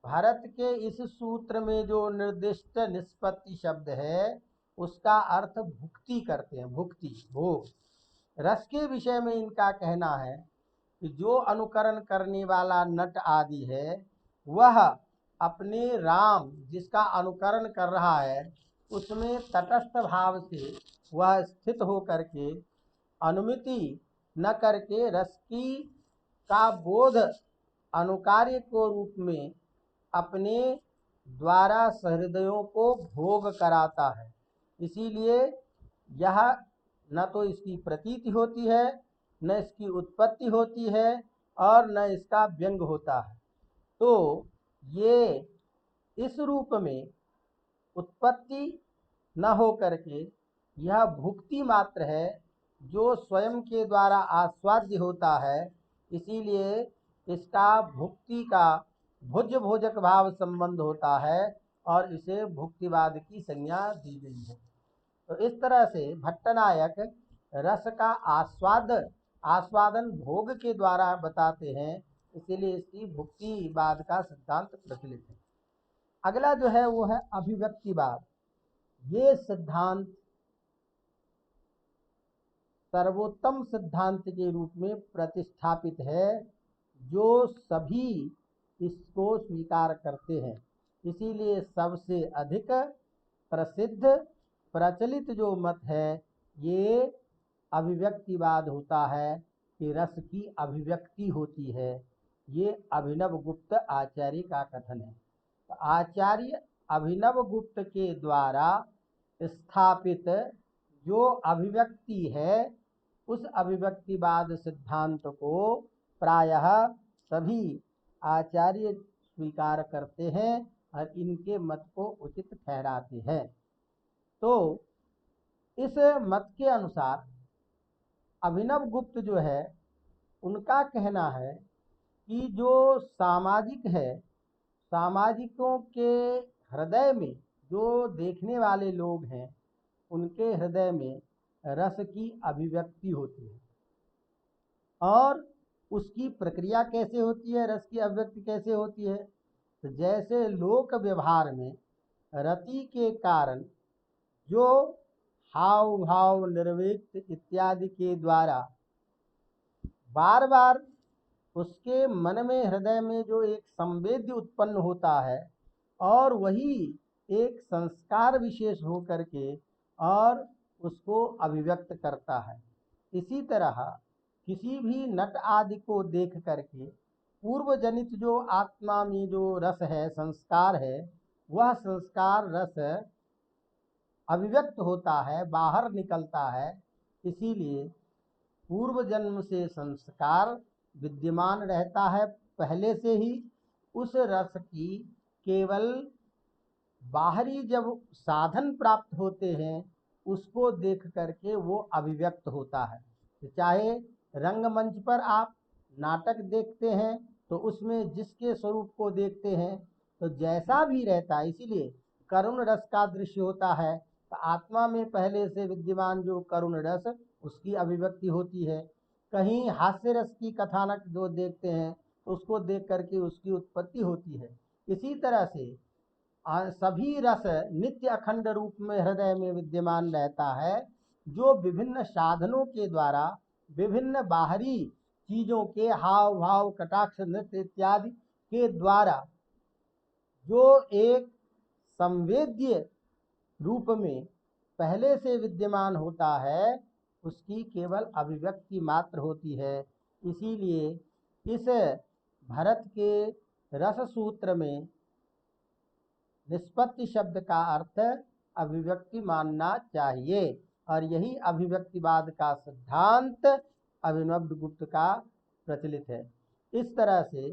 भारत के इस सूत्र में जो निर्दिष्ट निष्पत्ति शब्द है उसका अर्थ भुक्ति करते हैं, भुक्ति, भोग। रस के विषय में इनका कहना है कि जो अनुकरण करने वाला नट आदि है वह अपने राम जिसका अनुकरण कर रहा है उसमें तटस्थ भाव से वह स्थित हो करके अनुमिति न करके रस की का बोध अनुकार्य को रूप में अपने द्वारा सहृदयों को भोग कराता है। इसीलिए यह न तो इसकी प्रतीति होती है, न इसकी उत्पत्ति होती है, और न इसका व्यंग होता है। तो ये इस रूप में उत्पत्ति न हो करके यह भुक्ति मात्र है, जो स्वयं के द्वारा आस्वाद्य होता है। इसीलिए इसका भुक्ति का भुज भोजक भाव संबंध होता है और इसे भुक्तिवाद की संज्ञा दी गई है। तो इस तरह से भट्टनायक रस का आस्वादन भोग के द्वारा बताते हैं, इसीलिए इसकी भुक्तिवाद का सिद्धांत प्रचलित है। अगला जो है वो है अभिव्यक्तिवाद। ये सिद्धांत सर्वोत्तम सिद्धांत के रूप में प्रतिष्ठापित है, जो सभी इसको स्वीकार करते हैं। इसीलिए सबसे अधिक प्रसिद्ध प्रचलित जो मत है ये अभिव्यक्तिवाद होता है कि रस की अभिव्यक्ति होती है। ये अभिनव गुप्त आचार्य का कथन है। तो आचार्य अभिनव गुप्त के द्वारा स्थापित जो अभिव्यक्ति है, उस अभिव्यक्तिवाद सिद्धांत को प्रायः सभी आचार्य स्वीकार करते हैं और इनके मत को उचित ठहराते हैं। तो इस मत के अनुसार अभिनव गुप्त जो है, उनका कहना है कि जो सामाजिक है, सामाजिकों के हृदय में जो देखने वाले लोग हैं, उनके हृदय में रस की अभिव्यक्ति होती है। और उसकी प्रक्रिया कैसे होती है, रस की अभिव्यक्ति कैसे होती है? तो जैसे लोक व्यवहार में रति के कारण जो हाव भाव निर्विक्त इत्यादि के द्वारा बार बार उसके मन में, हृदय में जो एक संवेद्य उत्पन्न होता है और वही एक संस्कार विशेष हो करके और उसको अभिव्यक्त करता है। इसी तरह किसी भी नट आदि को देख करके पूर्व जनित जो आत्मा में जो रस है, संस्कार है, वह संस्कार रस अभिव्यक्त होता है, बाहर निकलता है। इसीलिए पूर्व जन्म से संस्कार विद्यमान रहता है पहले से ही। उस रस की केवल बाहरी जब साधन प्राप्त होते हैं, उसको देख करके वो अभिव्यक्त होता है। तो चाहे रंगमंच पर आप नाटक देखते हैं तो उसमें जिसके स्वरूप को देखते हैं तो जैसा भी रहता है, इसीलिए करुण रस का दृश्य होता है तो आत्मा में पहले से विद्यमान जो करुण रस, उसकी अभिव्यक्ति होती है। कहीं हास्य रस की कथानक जो देखते हैं तो उसको देख करके उसकी उत्पत्ति होती है। इसी तरह से सभी रस नित्य अखंड रूप में हृदय में विद्यमान रहता है, जो विभिन्न साधनों के द्वारा, विभिन्न बाहरी चीजों के हाव भाव, कटाक्ष, नृत्य इत्यादि के द्वारा जो एक संवेद्य रूप में पहले से विद्यमान होता है, उसकी केवल अभिव्यक्ति मात्र होती है। इसीलिए इस भरत के रस सूत्र में निष्पत्ति शब्द का अर्थ अभिव्यक्ति मानना चाहिए और यही अभिव्यक्तिवाद का सिद्धांत अभिनव गुप्त का प्रचलित है। इस तरह से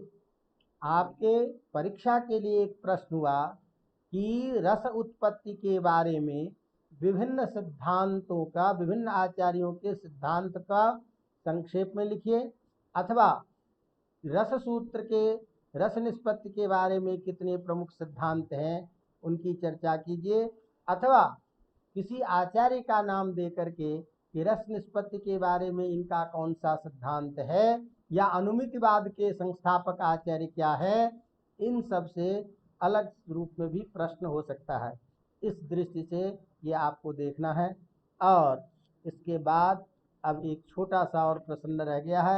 आपके परीक्षा के लिए एक प्रश्न हुआ कि रस उत्पत्ति के बारे में विभिन्न सिद्धांतों का, विभिन्न आचार्यों के सिद्धांत का संक्षेप में लिखिए, अथवा रस सूत्र के रस निष्पत्ति के बारे में कितने प्रमुख सिद्धांत हैं उनकी चर्चा कीजिए, अथवा किसी आचार्य का नाम दे करके कि रस निष्पत्ति के बारे में इनका कौन सा सिद्धांत है या अनुमितिवाद के संस्थापक आचार्य क्या है। इन सब से अलग रूप में भी प्रश्न हो सकता है। इस दृष्टि से ये आपको देखना है। और इसके बाद अब एक छोटा सा और प्रश्न रह गया है,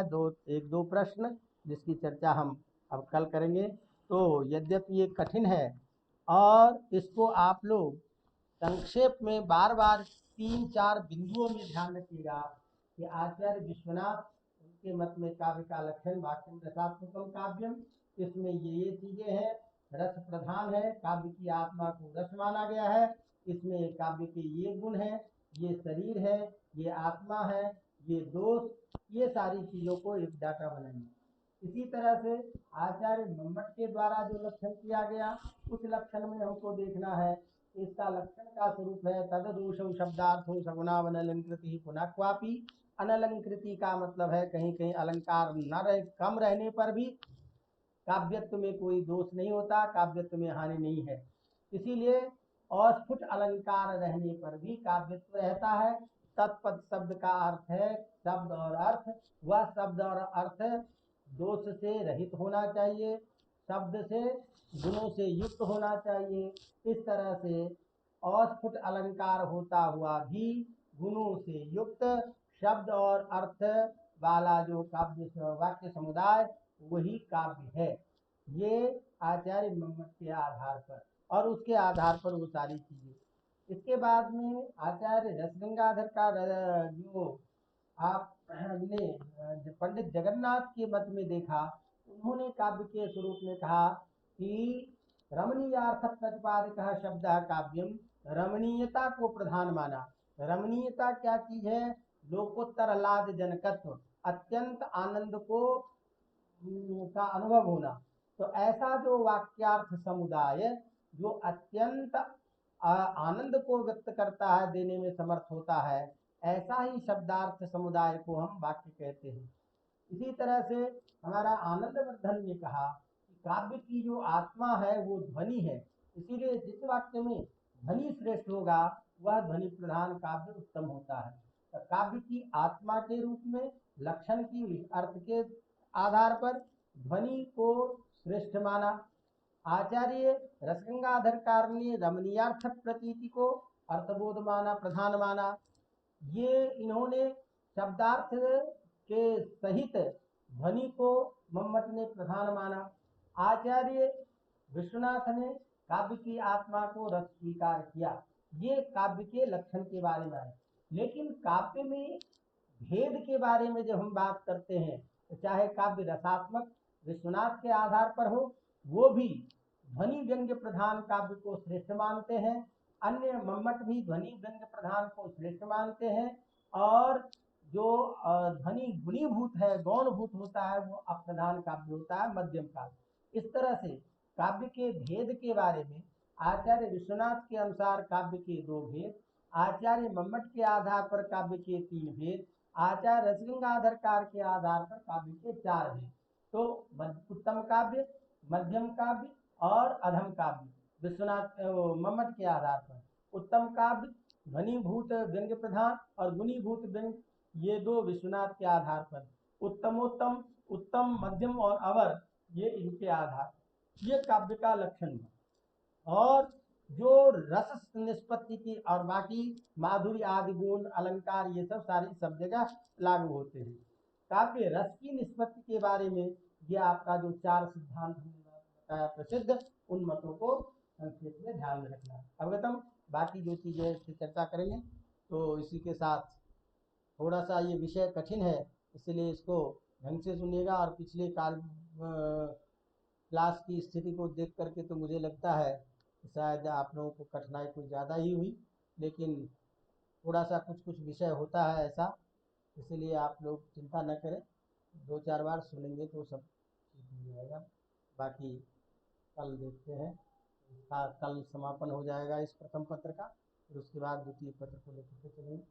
एक दो प्रश्न जिसकी चर्चा हम अब कल करेंगे। तो यद्यपि ये कठिन है और इसको आप लोग संक्षेप में बार बार 3-4 बिंदुओं में ध्यान रखिएगा कि आचार्य विश्वनाथ उनके मत में काव्य का लक्षण भाष्यम रसात्मकम काव्यम, इसमें ये चीजें हैं। रस प्रधान है, काव्य की आत्मा को रस माना गया है, इसमें काव्य के ये गुण हैं, ये शरीर है, ये आत्मा है, ये दोष, ये सारी चीजों को एक डाटा बनाएंगे। इसी तरह से आचार्य मम्मट के द्वारा जो लक्षण किया गया, उस लक्षण में हमको देखना है, इसका लक्षण का स्वरूप है तददोषौ शब्दार्थो सगुणावनलंकृति पुनः क्वापि। अनलंकृति का मतलब है कहीं कहीं अलंकार न रहे, कम रहने पर भी काव्यत्व में कोई दोष नहीं होता, काव्यत्व में हानि नहीं है। इसीलिए अस्फुट अलंकार रहने पर भी काव्यत्व रहता है। तत्पद शब्द का अर्थ है शब्द और अर्थ, वह शब्द और अर्थ दोष से रहित होना चाहिए, शब्द से गुणों से युक्त होना चाहिए। इस तरह से अस्फुट अलंकार होता हुआ भी गुणों से युक्त शब्द और अर्थ वाला जो काव्य वाक्य समुदाय वही काव्य है। ये आचार्य मम्मट के आधार पर और उसके आधार पर वो सारी चीजें। इसके बाद में आचार्य रसगंगाधर का जो आपने पंडित जगन्नाथ के मत में देखा, उन्होंने काव्य के स्वरूप में कहा कि रमणीयार्थ प्रतिपादक शब्द काव्यम, रमणीयता को प्रधान माना। रमणीयता क्या चीज है? लोकोत्तर आह्लाद जनकत्व, अत्यंत आनंद को का अनुभव होना। तो ऐसा जो वाक्यार्थ समुदाय जो अत्यंत आनंद को व्यक्त करता है, देने में समर्थ होता है, ऐसा ही शब्दार्थ समुदाय को हम वाक्य कहते हैं। इसी तरह से हमारा आनंदवर्धन ने कहा कि काव्य की जो आत्मा है वो ध्वनि है, इसीलिए जिस वाक्य में ध्वनि श्रेष्ठ होगा वह ध्वनि प्रधान काव्य उत्तम होता है। तो काव्य की आत्मा के रूप में लक्षण की अर्थ के आधार पर ध्वनि को श्रेष्ठ माना। आचार्य रसगंगाधरकार ने रमणीयार्थ प्रतीति को अर्थबोध माना, प्रधान माना। ये इन्होंने शब्दार्थ के सहित ध्वनि को मम्मट ने प्रधान माना। आचार्य विश्वनाथ ने काव्य की आत्मा को रस स्वीकार किया। ये काव्य के लक्षण के बारे में है। लेकिन काव्य में भेद के बारे में जब हम बात करते हैं, तो चाहे काव्य रसात्मक विश्वनाथ के आधार पर हो, वो भी ध्वनि व्यंग्य प्रधान काव्य को श्रेष्ठ मानते हैं। अन्य मम्मट भी ध्वनि व्यंग्य प्रधान को श्रेष्ठ मानते हैं। और जो ध्वनि गुणीभूत है, गौणभूत होता है, वो अप्रधान काव्य होता है, मध्यम काव्य। इस तरह से काव्य के भेद के बारे में आचार्य विश्वनाथ के अनुसार काव्य के 2 भेद, आचार्य मम्मट के आधार पर काव्य के 3 भेद, आचार्य रसगंगाधरकार के आधार पर काव्य के 4 भेद। तो उत्तम काव्य, मध्यम काव्य और अधम काव्य विश्वनाथ मम्मट के आधार पर। उत्तम काव्य ध्वनिभूत व्यंग्य प्रधान और गुणीभूत व्यंग्य, ये 2 विश्वनाथ के आधार पर। उत्तमोत्तम, उत्तम, मध्यम और अवर, ये इनके आधार, ये काव्य का लक्षण है। और जो रस निष्पत्ति की और बाकी माधुर्य आदि गुण अलंकार ये सब सारी सब जगह लागू होते हैं। काव्य रस की निष्पत्ति के बारे में ये आपका जो 4 सिद्धांत बताया प्रसिद्ध, उन मतों को संक्षेप में ध्यान में रखना। अवगतम, बाकी जो चीजें इसकी चर्चा करेंगे। तो इसी के साथ थोड़ा सा ये विषय कठिन है, इसलिए इसको ढंग से सुनिएगा। और पिछले क्लास की स्थिति को देख करके तो मुझे लगता है शायद आप लोगों को कठिनाई कुछ ज़्यादा ही हुई, लेकिन थोड़ा सा कुछ कुछ विषय होता है ऐसा, इसलिए आप लोग चिंता न करें, 2-4 बार सुनेंगे तो सब ठीक हो जाएगा। बाकी कल देखते हैं, इसका कल समापन हो जाएगा इस प्रथम पत्र का, फिर उसके बाद द्वितीय पत्र को लेकर के चलेंगे।